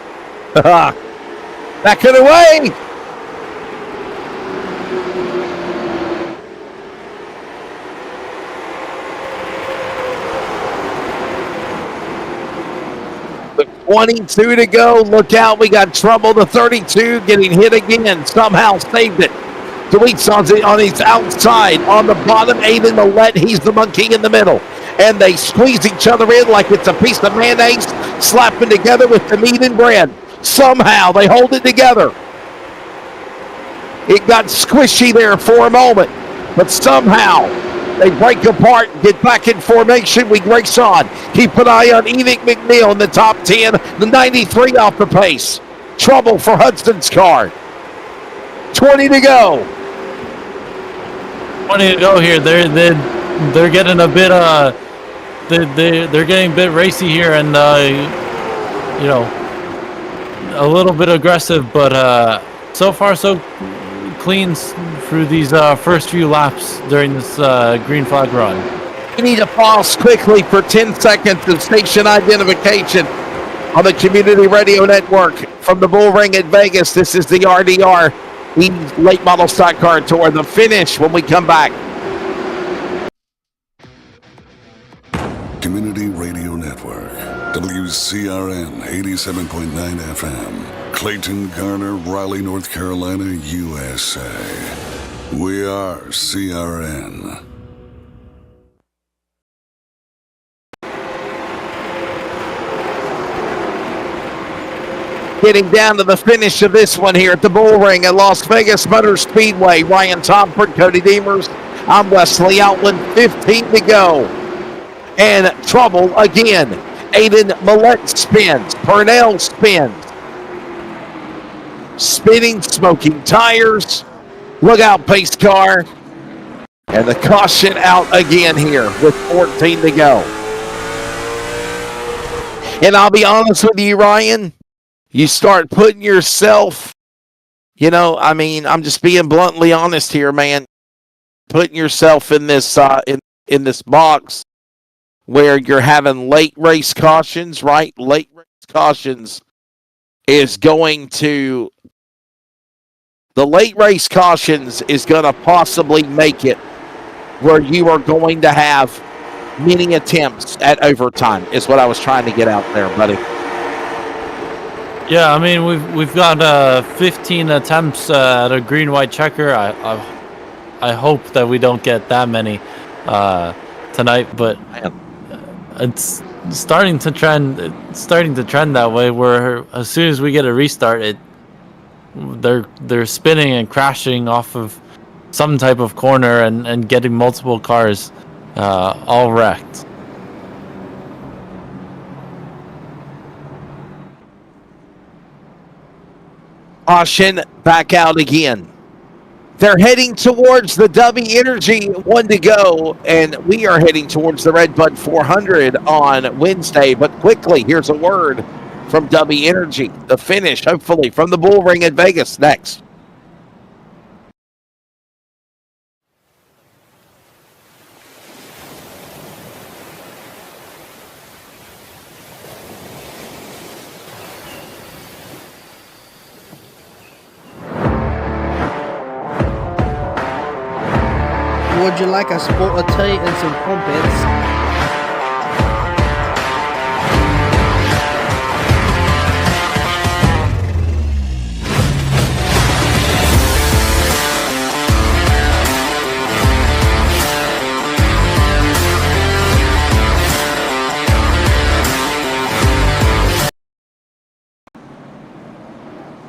Speaker 2: Back of the way. With 22 to go. Look out. We got trouble. The 32 getting hit again. Somehow saved it. Deweese on his outside. On the bottom, Aiden Millette. He's the monkey in the middle. And they squeeze each other in like it's a piece of mayonnaise slapping together with the meat and bread. Somehow they hold it together. It got squishy there for a moment, but somehow they break apart, get back in formation. We race on. Keep an eye on Enoch McNeil in the top 10, the 93 off the pace. Trouble for Hudson's car. 20 to go.
Speaker 3: 20 to go here. They're getting a bit they're getting a bit racy here and a little bit aggressive, but so far so clean through these first few laps during this green flag run.
Speaker 2: We need to pause quickly for 10 seconds of station identification on the Community Radio Network from the Bullring at Vegas. This is the RDR, the late model stock car tour. The finish when we come back.
Speaker 6: Community Radio Network, WCRN 87.9 FM, Clayton, Garner, Raleigh, North Carolina, USA. We are CRN.
Speaker 2: Getting down to the finish of this one here at the Bullring at Las Vegas Motor Speedway. Ryan Tomford, Cody Deemers. I'm Wesley Outland, 15 to go. And trouble again. Aiden Millette spins. Purnell spins. Spinning, smoking tires. Look out, pace car. And the caution out again here with 14 to go. And I'll be honest with you, Ryan, you start putting yourself, I'm just being bluntly honest here, man. Putting yourself in this in this box where you're having late race cautions, right? Late race cautions is going to possibly make it where you are going to have many attempts at overtime is what I was trying to get out there, buddy.
Speaker 3: Yeah, I mean we've got 15 attempts at a green-white checker. I hope that we don't get that many tonight, but it's starting to trend that way. Where as soon as we get a restart, they're spinning and crashing off of some type of corner and getting multiple cars all wrecked.
Speaker 2: Caution back out again. They're heading towards the W Energy, 1 to go, and we are heading towards the Redbud 400 on Wednesday. But quickly, here's a word from W Energy. The finish, hopefully, from the Bullring at Vegas next.
Speaker 7: Would you like a spot of tea and some crumpets?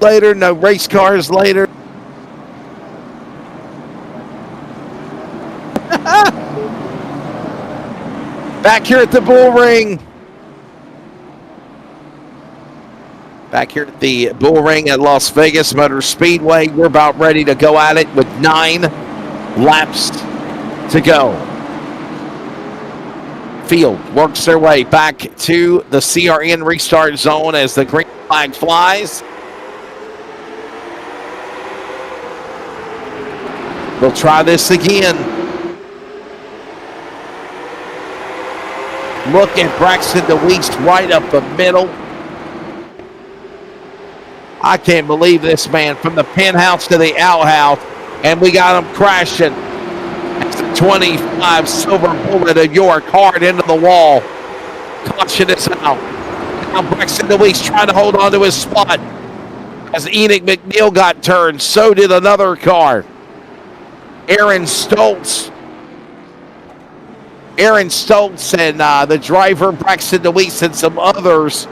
Speaker 2: Later, no race cars later. Back here at the Bullring. Back here at the Bullring at Las Vegas Motor Speedway. We're about ready to go at it with 9 laps to go. Field works their way back to the CRN restart zone as the green flag flies. We'll try this again. Look at Braxton DeWeese right up the middle. I can't believe this, man. From the penthouse to the outhouse, and we got him crashing. It's the 25 Silver Bullet of York hard into the wall. Caution is out. Now Braxton DeWeese trying to hold on to his spot. As Enoch McNeil got turned, so did another car. Aaron Stoltz and the driver, Braxton DeWeese, and some others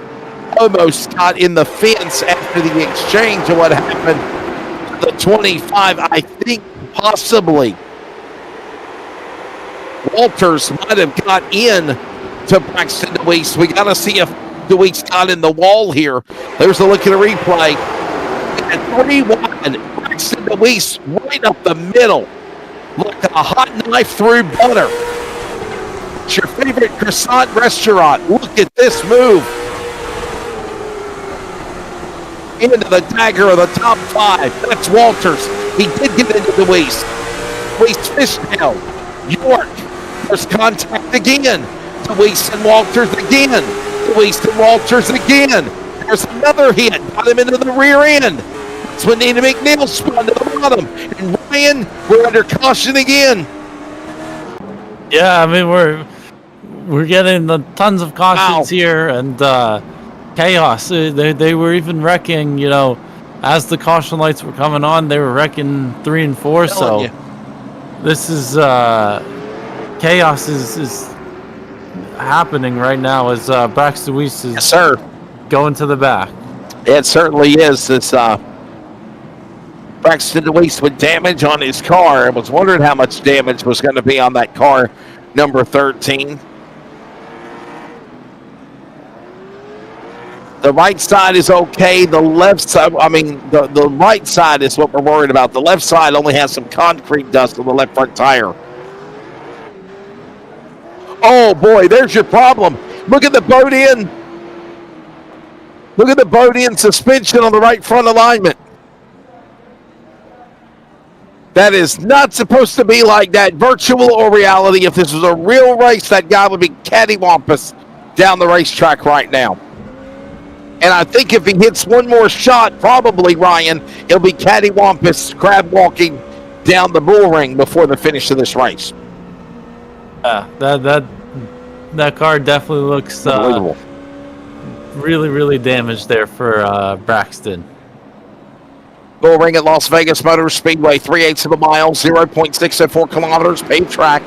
Speaker 2: almost got in the fence after the exchange of what happened to the 25. I think possibly Walters might have got in to Braxton DeWeese. We got to see if DeWeese got in the wall here. There's a look at the replay. At 3-1, Braxton DeWeese right up the middle. Like a hot knife through butter. It's your favorite croissant restaurant. Look at this move. Into the dagger of the top 5. That's Walters. He did get into DeWeese. DeWeese fishtail. York. There's contact again. DeWeese and Walters again. DeWeese and Walters again. There's another hit. Got him into the rear end. That's when Nina McNeil spun to the bottom. And Ryan, we're under caution again.
Speaker 3: Yeah, I mean we're getting tons of cautions here and chaos. They were even wrecking, as the caution lights were coming on, they were wrecking 3 and 4. So this is chaos is happening right now as Braxton DeWeese is going to the back.
Speaker 2: It certainly is. This Braxton DeWeese with damage on his car. I was wondering how much damage was going to be on that car number 13. The right side is okay. The left side, the right side is what we're worried about. The left side only has some concrete dust on the left front tire. Oh, boy, there's your problem. Look at the boat in. Look at the boat in suspension on the right front alignment. That is not supposed to be like that, virtual or reality. If this was a real race, that guy would be cattywampus down the racetrack right now. And I think if he hits one more shot, probably, Ryan, he'll be cattywampus crab walking down the Bullring before the finish of this race.
Speaker 3: That car definitely looks really, really damaged there for Braxton.
Speaker 2: Bullring at Las Vegas Motor Speedway, 3/8 of a mile, 0.6 kilometers, paved track,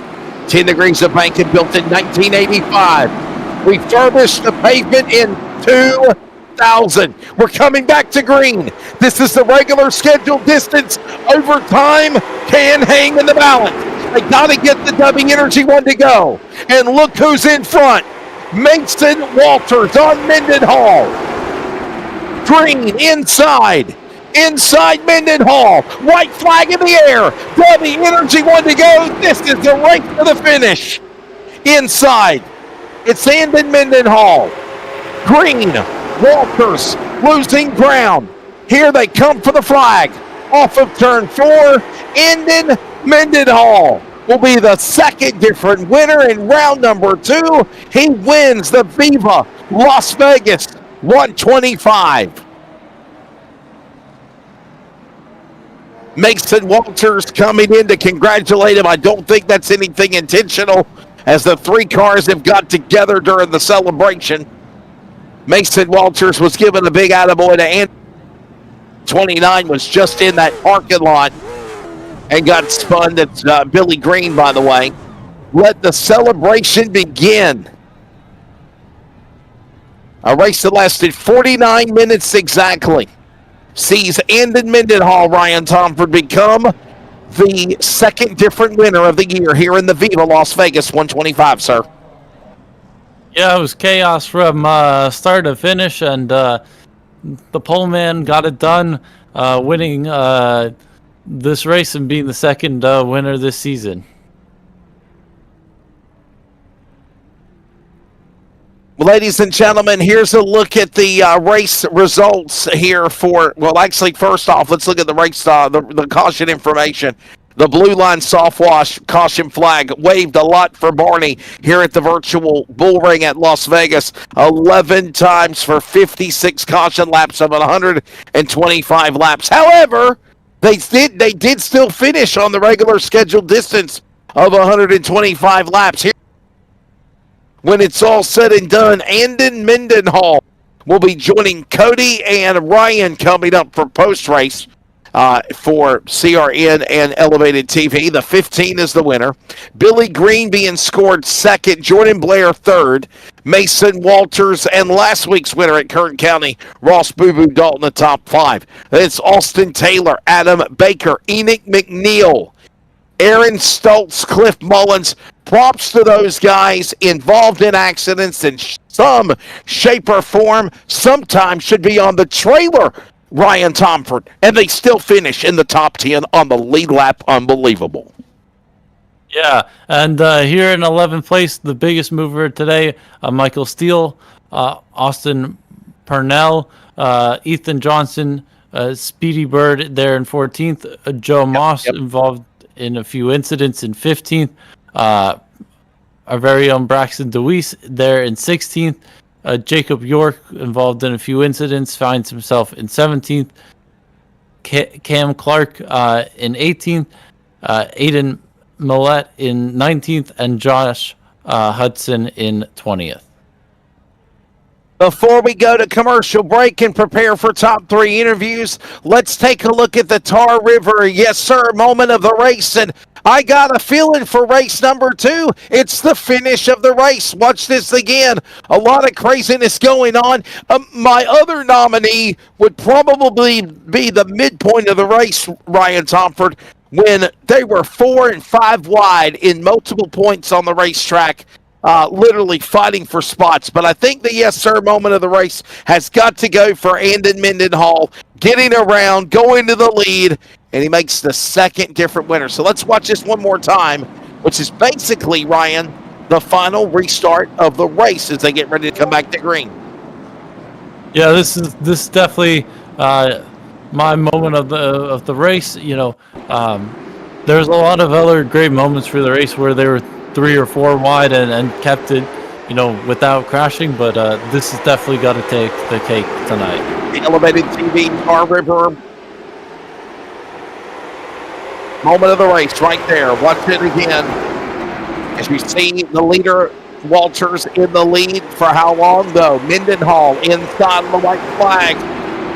Speaker 2: 10 degrees of banking, built in 1985. Refurbished the pavement in 2000. We're coming back to green. This is the regular scheduled distance. Over time can hang in the balance. They got to get the W Energy one to go. And look who's in front. Mason Walters on Mendenhall. Green inside Mendenhall. White flag in the air. W Energy one to go. This is the race to the finish. Inside. It's Andon Mendenhall. Green. Walters losing ground. Here they come for the flag. Off of turn 4. Andon Mendenhall will be the second different winner in round number 2. He wins the Viva Las Vegas 125. Mason Walters coming in to congratulate him. I don't think that's anything intentional, as the three cars have got together during the celebration. Mason Walters was given a big attaboy to Andy. 29 was just in that parking lot and got spun. That's Billy Green, by the way. Let the celebration begin. A race that lasted 49 minutes exactly sees Andon Mendenhall, Ryan Tomford, become the second different winner of the year here in the Viva Las Vegas 125, sir.
Speaker 3: Yeah, it was chaos from start to finish, and the pole man got it done, winning this race and being the second winner this season.
Speaker 2: Ladies and gentlemen, here's a look at the race results here for, well, actually, first off, let's look at the race, the caution information. The blue line soft wash caution flag waved a lot for Barney here at the virtual Bullring at Las Vegas. 11 times for 56 caution laps of 125 laps. However, they did still finish on the regular scheduled distance of 125 laps. Here, when it's all said and done, Andon Mendenhall will be joining Cody and Ryan coming up for post-race. For CRN and Elevated TV. The 15 is the winner. Billy Green being scored second. Jordan Blair third. Mason Walters and last week's winner at Kern County, Ross Boo Boo Dalton, the top 5. It's Austin Taylor, Adam Baker, Enoch McNeil, Aaron Stoltz, Cliff Mullins. Props to those guys involved in accidents in some shape or form. Sometimes should be on the trailer, Ryan Tomford, and they still finish in the top 10 on the lead lap. Unbelievable.
Speaker 3: Yeah, and here in 11th place, the biggest mover today, Michael Steele, Austin Purnell, Ethan Johnson, Speedy Bird there in 14th, Joe Moss involved in a few incidents in 15th, our very own Braxton DeWeese there in 16th, Jacob York, involved in a few incidents, finds himself in 17th. Cam Clark in 18th. Aiden Millette in 19th. And Josh Hudson in 20th.
Speaker 2: Before we go to commercial break and prepare for top 3 interviews, let's take a look at the Tar River, yes sir, moment of the race. And I got a feeling for race number 2. It's the finish of the race. Watch this again. A lot of craziness going on. My other nominee would probably be the midpoint of the race, Ryan Tomford, when they were 4 and 5 wide in multiple points on the racetrack. literally fighting for spots. But I think the yes sir moment of the race has got to go for Andon Mendenhall, getting around, going to the lead, and he makes the second different winner. So let's watch this one more time, which is basically, Ryan, the final restart of the race as they get ready to come back to green.
Speaker 3: Yeah, this is definitely my moment of the race. There's a lot of other great moments for the race where they were 3 or 4 wide and kept it, without crashing. But this has definitely got to take the cake tonight.
Speaker 2: The elevated TV Car River moment of the race right there. Watch it again. As you see the leader, Walters, in the lead for how long, though? Mendenhall inside of the white flag.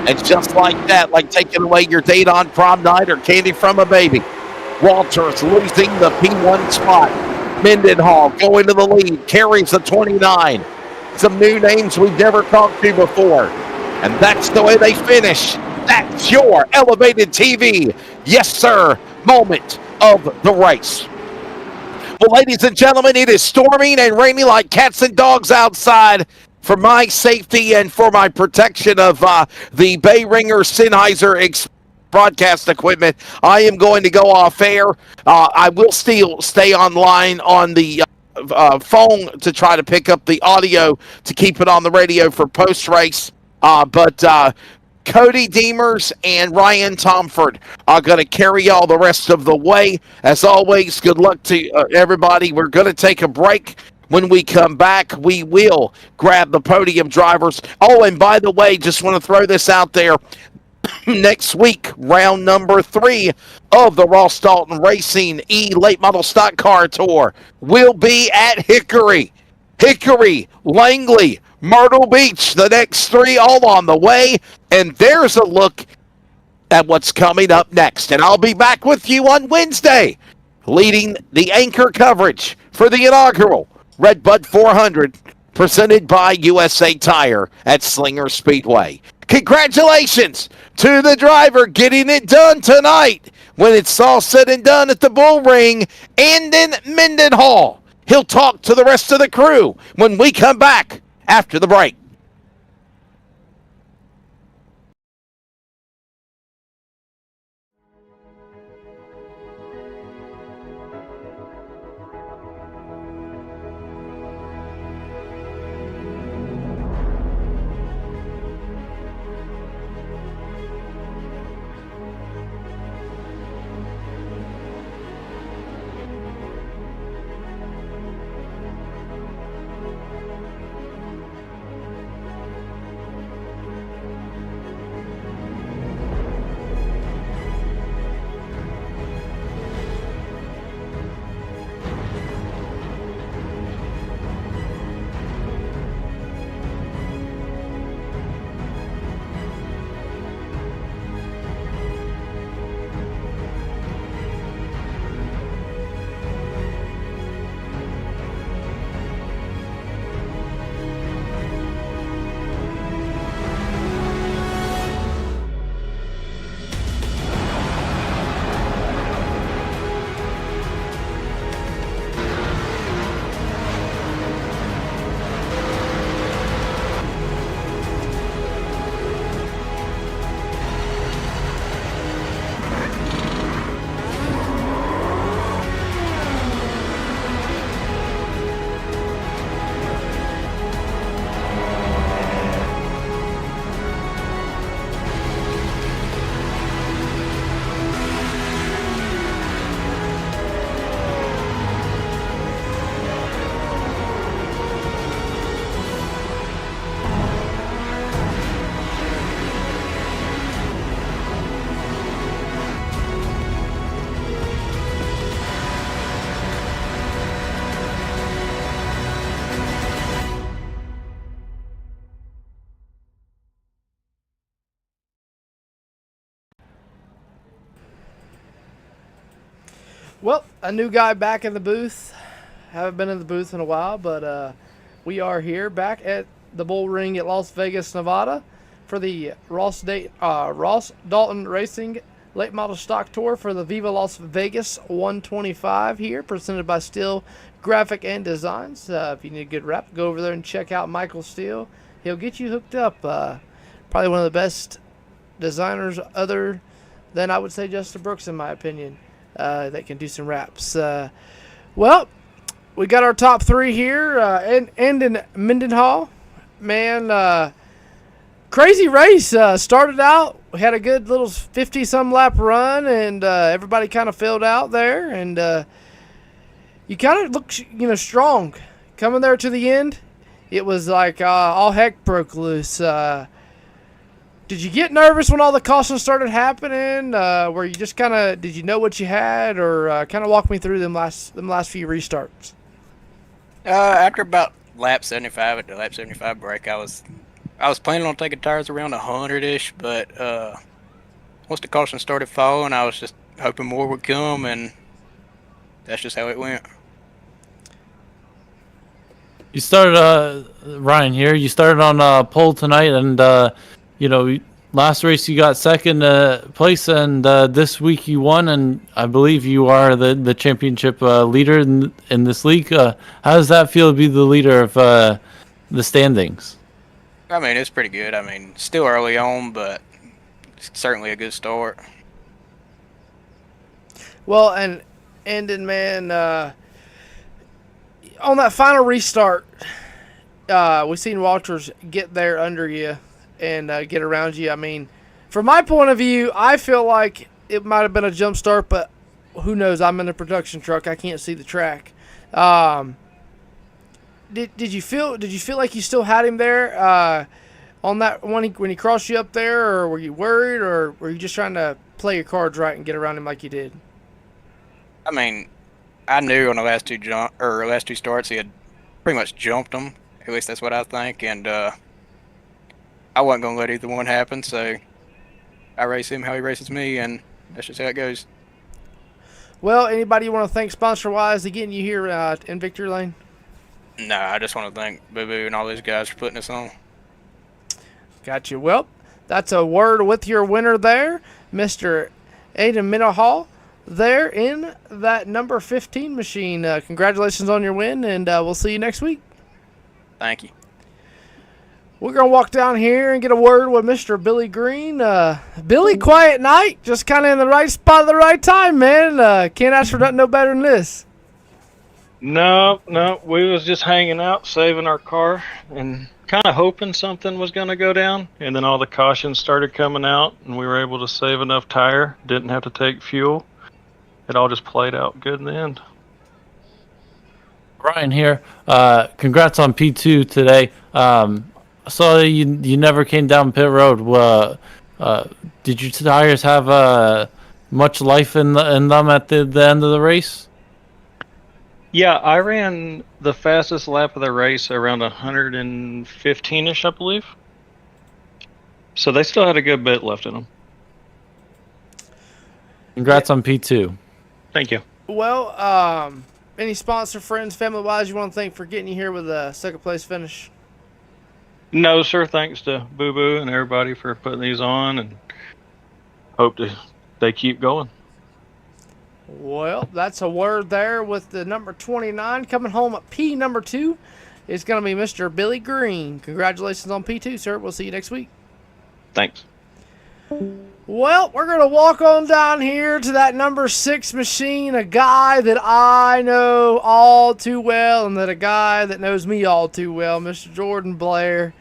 Speaker 2: And just like that, like taking away your date on prom night or candy from a baby. Walters losing the P1 spot. Mendenhall going to the lead, carries the 29. Some new names we've never talked to before. And that's the way they finish. That's your elevated TV, yes sir, moment of the race. Well, ladies and gentlemen, it is storming and raining like cats and dogs outside. For my safety and for my protection of the Bayringer Sennheiser broadcast equipment, I am going to go off air. I will still stay online on the phone to try to pick up the audio to keep it on the radio for post-race. But Cody Deemers and Ryan Tomford are going to carry y'all the rest of the way. As always, good luck to everybody. We're going to take a break. When we come back, we will grab the podium drivers. Oh, and by the way, just want to throw this out there. Next week, round number 3 of the Ross Dalton Racing Late Model Stock Car Tour will be at Hickory, Langley, Myrtle Beach. The next 3 all on the way. And there's a look at what's coming up next. And I'll be back with you on Wednesday, leading the anchor coverage for the inaugural Redbud 400, presented by USA Tire at Slinger Speedway. Congratulations to the driver getting it done tonight. When it's all said and done at the Bullring, Andon Mendenhall. He'll talk to the rest of the crew when we come back after the break.
Speaker 4: Well, a new guy back in the booth. Haven't been in the booth in a while, but we are here back at the Bullring at Las Vegas, Nevada for the Ross Dalton Racing late model stock tour for the Viva Las Vegas 125 here, presented by Steel Graphic and Designs. If you need a good wrap, go over there and check out Michael Steele. He'll get you hooked up. Probably one of the best designers other than, I would say, Justin Brooks, in my opinion, that can do some wraps. Well, we got our top three here, and in Mendenhall. Man, crazy race. Started out, we had a good little 50-some lap run, and everybody kind of filled out there, and you kind of look, strong. Coming there to the end, it was like all heck broke loose. Did you get nervous when all the cautions started happening? Were you just kind of, did you know what you had, or kind of walk me through them last few restarts?
Speaker 8: After about lap 75, at the lap 75 break, I was planning on taking tires around 100-ish, but once the caution started falling, I was just hoping more would come, and that's just how it went.
Speaker 3: You started, Ryan here. You started on pole tonight, and last race you got second place, and this week you won, and I believe you are the championship leader in this league. How does that feel to be the leader of the standings?
Speaker 8: I mean, it's pretty good. I mean, still early on, but it's certainly a good start.
Speaker 4: Well, and man, on that final restart, we seen Walters get there under you and get around you. I mean, from my point of view, I feel like it might have been a jump start, but who knows? I'm in a production truck. I can't see the track. Did you feel like you still had him there on that when he crossed you up there, or were you worried, or were you just trying to play your cards right and get around him like you did?
Speaker 8: I mean, I knew on the last two starts he had pretty much jumped him. At least that's what I think, and I wasn't gonna let either one happen. So I race him how he races me, and that's just how it goes.
Speaker 4: Well, anybody you want to thank sponsor-wise to getting you here in Victory Lane?
Speaker 8: No, I just want to thank Boo Boo and all these guys for putting us on.
Speaker 4: Gotcha. Well, that's a word with your winner there, Mr. Aiden Mendenhall, there in that number 15 machine. Congratulations on your win, and we'll see you next week.
Speaker 8: Thank you.
Speaker 4: We're going to walk down here and get a word with Mr. Billy Green. Billy, quiet night. Just kind of in the right spot at the right time, man. Can't ask for nothing no better than this.
Speaker 9: No, we was just hanging out, saving our car, and kind of hoping something was going to go down. And then all the cautions started coming out, and we were able to save enough tire. Didn't have to take fuel. It all just played out good in the end.
Speaker 3: Ryan here. Congrats on P2 today. I saw that you never came down pit road. Did your tires have much life in them at the end of the race?
Speaker 9: Yeah, I ran the fastest lap of the race around 115-ish, I believe. So they still had a good bit left in them.
Speaker 3: Congrats on P2.
Speaker 9: Thank you.
Speaker 4: Well, any sponsor, friends, family-wise you want to thank for getting you here with a second-place finish?
Speaker 9: No, sir. Thanks to Boo Boo and everybody for putting these on, and hope they keep going.
Speaker 4: Well, that's a word there with the number 29 coming home at P number 2. It's going to be Mr. Billy Green. Congratulations on P2, sir. We'll see you next week.
Speaker 9: Thanks.
Speaker 4: Well, we're going to walk on down here to that number 6 machine, a guy that I know all too well, and that a guy that knows me all too well, Mr. Jordan Blair.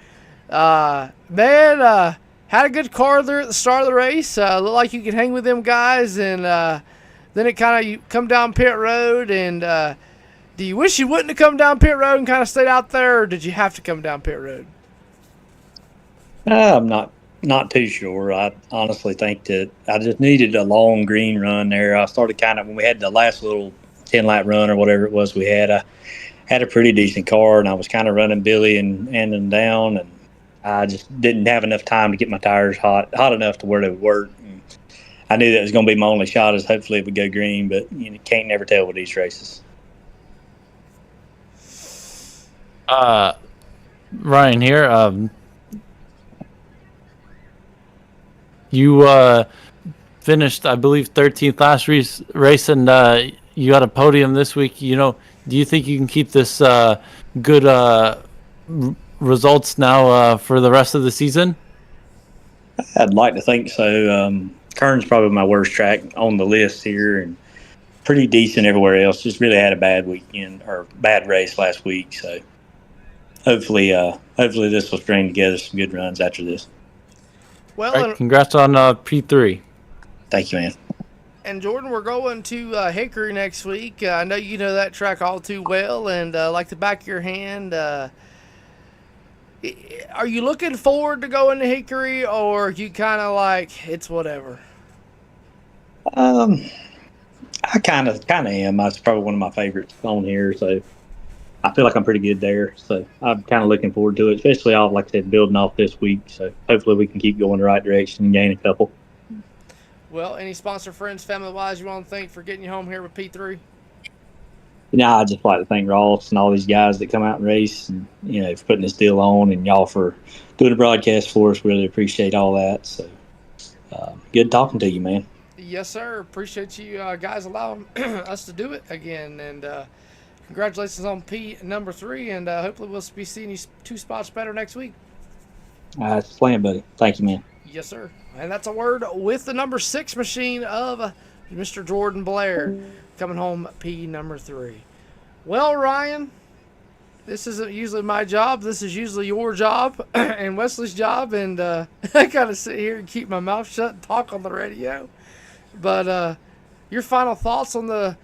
Speaker 4: Man, had a good car there at the start of the race. Looked like you could hang with them guys, and then it kind of, you come down pit road, and do you wish you wouldn't have come down pit road and kind of stayed out there, or did you have to come down pit road?
Speaker 10: I'm not too sure. I honestly think that I just needed a long green run there. I started kind of, when we had the last little 10-lap run or whatever it was we had, I had a pretty decent car, and I was kind of running Billy and them down, and I just didn't have enough time to get my tires hot enough to where they would work. And I knew that was going to be my only shot, is hopefully it would go green, but you can't never tell with these races.
Speaker 3: Ryan here. You finished, I believe, 13th last race, and you got a podium this week. You know, do you think you can keep this good results now for the rest of the season?
Speaker 10: I'd like to think so. Kern's probably my worst track on the list here, and pretty decent everywhere else. Just really had a bad weekend or bad race last week. So hopefully this will string together some good runs after this.
Speaker 4: Well,
Speaker 3: Right, congrats on P3.
Speaker 10: Thank you, man.
Speaker 4: and Jordan, we're going to Hickory next week. I know you know that track all too well, and like the back of your hand. Are you looking forward to going to Hickory, or are you kind of like it's whatever?
Speaker 10: I kind of am. It's probably one of my favorites on here, so I feel like I'm pretty good there. So I'm kind of looking forward to it, especially all, like I said, building off this week. So hopefully we can keep going the right direction and gain a couple.
Speaker 4: Well, any sponsor friends, family-wise, you want to thank for getting you home here with P3?
Speaker 10: I'd just like to thank Ross and all these guys that come out and race, and for putting this deal on, and y'all for doing the broadcast for us. Really appreciate all that. So good talking to you, man.
Speaker 4: Yes, sir. Appreciate you guys allowing us to do it again, and congratulations on P number 3, and hopefully we'll be seeing you 2 spots better next week.
Speaker 10: It's playing, buddy. Thank you, man.
Speaker 4: Yes, sir. And that's a word with the number 6 machine of Mr. Jordan Blair, coming home P number 3. Well, Ryan, this isn't usually my job. This is usually your job and Wesley's job, and I gotta sit here and keep my mouth shut and talk on the radio. But your final thoughts on the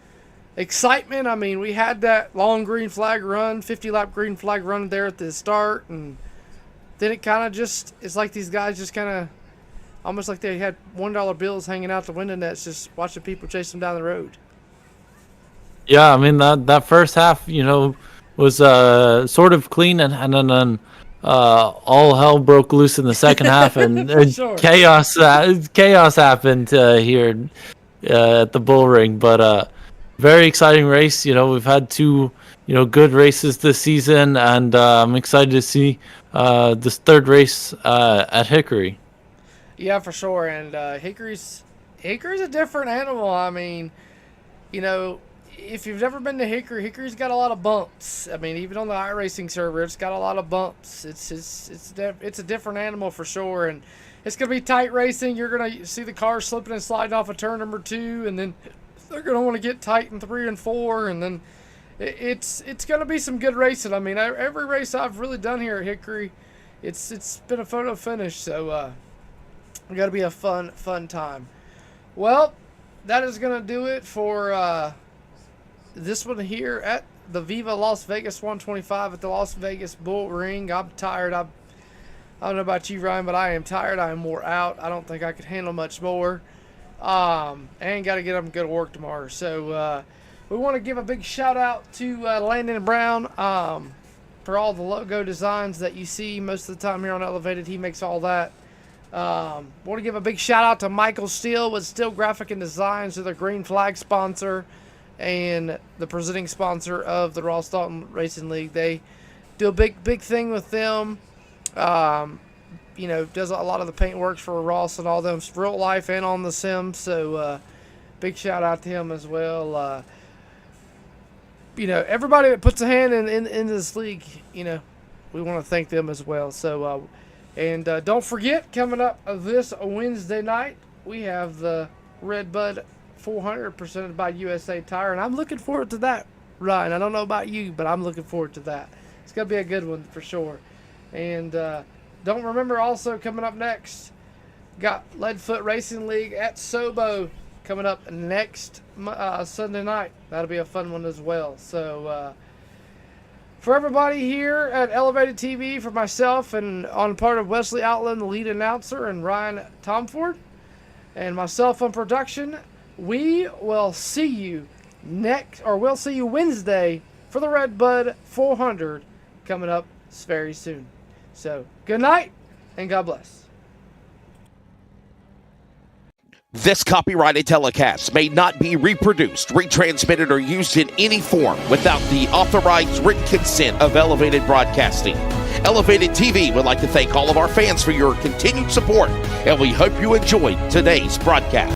Speaker 4: excitement? I mean, we had that long green flag run, 50-lap green flag run there at the start, and then it kind of just, it's like these guys just kind of, almost like they had $1 bills hanging out the window nets, just watching people chase them down the road.
Speaker 3: Yeah, I mean, that first half, was sort of clean, and then all hell broke loose in the second half, and
Speaker 4: Sure.
Speaker 3: chaos happened here at the Bullring. But very exciting race. We've had 2 good races this season, and I'm excited to see this third race at Hickory.
Speaker 4: Yeah, for sure. And Hickory's a different animal. I mean, if you've never been to Hickory, Hickory's got a lot of bumps. I mean, even on the iRacing server, it's got a lot of bumps. It's a different animal for sure, and it's gonna be tight racing. You're gonna see the cars slipping and sliding off of turn number 2, and then they're gonna want to get tight in 3 and 4, and then it's gonna be some good racing. I mean, every race I've really done here at Hickory, it's been a photo finish, so it got to be a fun time. Well, that is gonna do it for this one here at the Viva Las Vegas 125 at the Las Vegas Bullring. I'm tired. I don't know about you, Ryan, but I am tired. I am wore out. I don't think I could handle much more. And got to get up and go to work tomorrow. So we want to give a big shout out to Landon Brown for all the logo designs that you see most of the time here on Elevated. He makes all that. Want to give a big shout out to Michael Steele with Steele Graphic and Designs, the green flag sponsor and the presenting sponsor of the Ross Dalton Racing League. They do a big thing with them. Does a lot of the paint works for Ross and all them, real life and on the sim. So big shout out to him as well. Everybody that puts a hand in this league, we want to thank them as well. So and don't forget, coming up this Wednesday night, we have the Red Bud 400 presented by USA Tire, and I'm looking forward to that, Ryan. I don't know about you, but I'm looking forward to that. It's going to be a good one for sure. And don't remember, also coming up next, got Leadfoot Racing League at Sobo coming up next Sunday night. That'll be a fun one as well. So for everybody here at Elevated TV, for myself and on part of Wesley Outland, the lead announcer, and Ryan Tomford, and myself on production, we will see you we'll see you Wednesday for the Red Bud 400 coming up very soon. So good night and God bless.
Speaker 2: This copyrighted telecast may not be reproduced, retransmitted, or used in any form without the authorized written consent of Elevated Broadcasting. Elevated TV would like to thank all of our fans for your continued support, and we hope you enjoyed today's broadcast.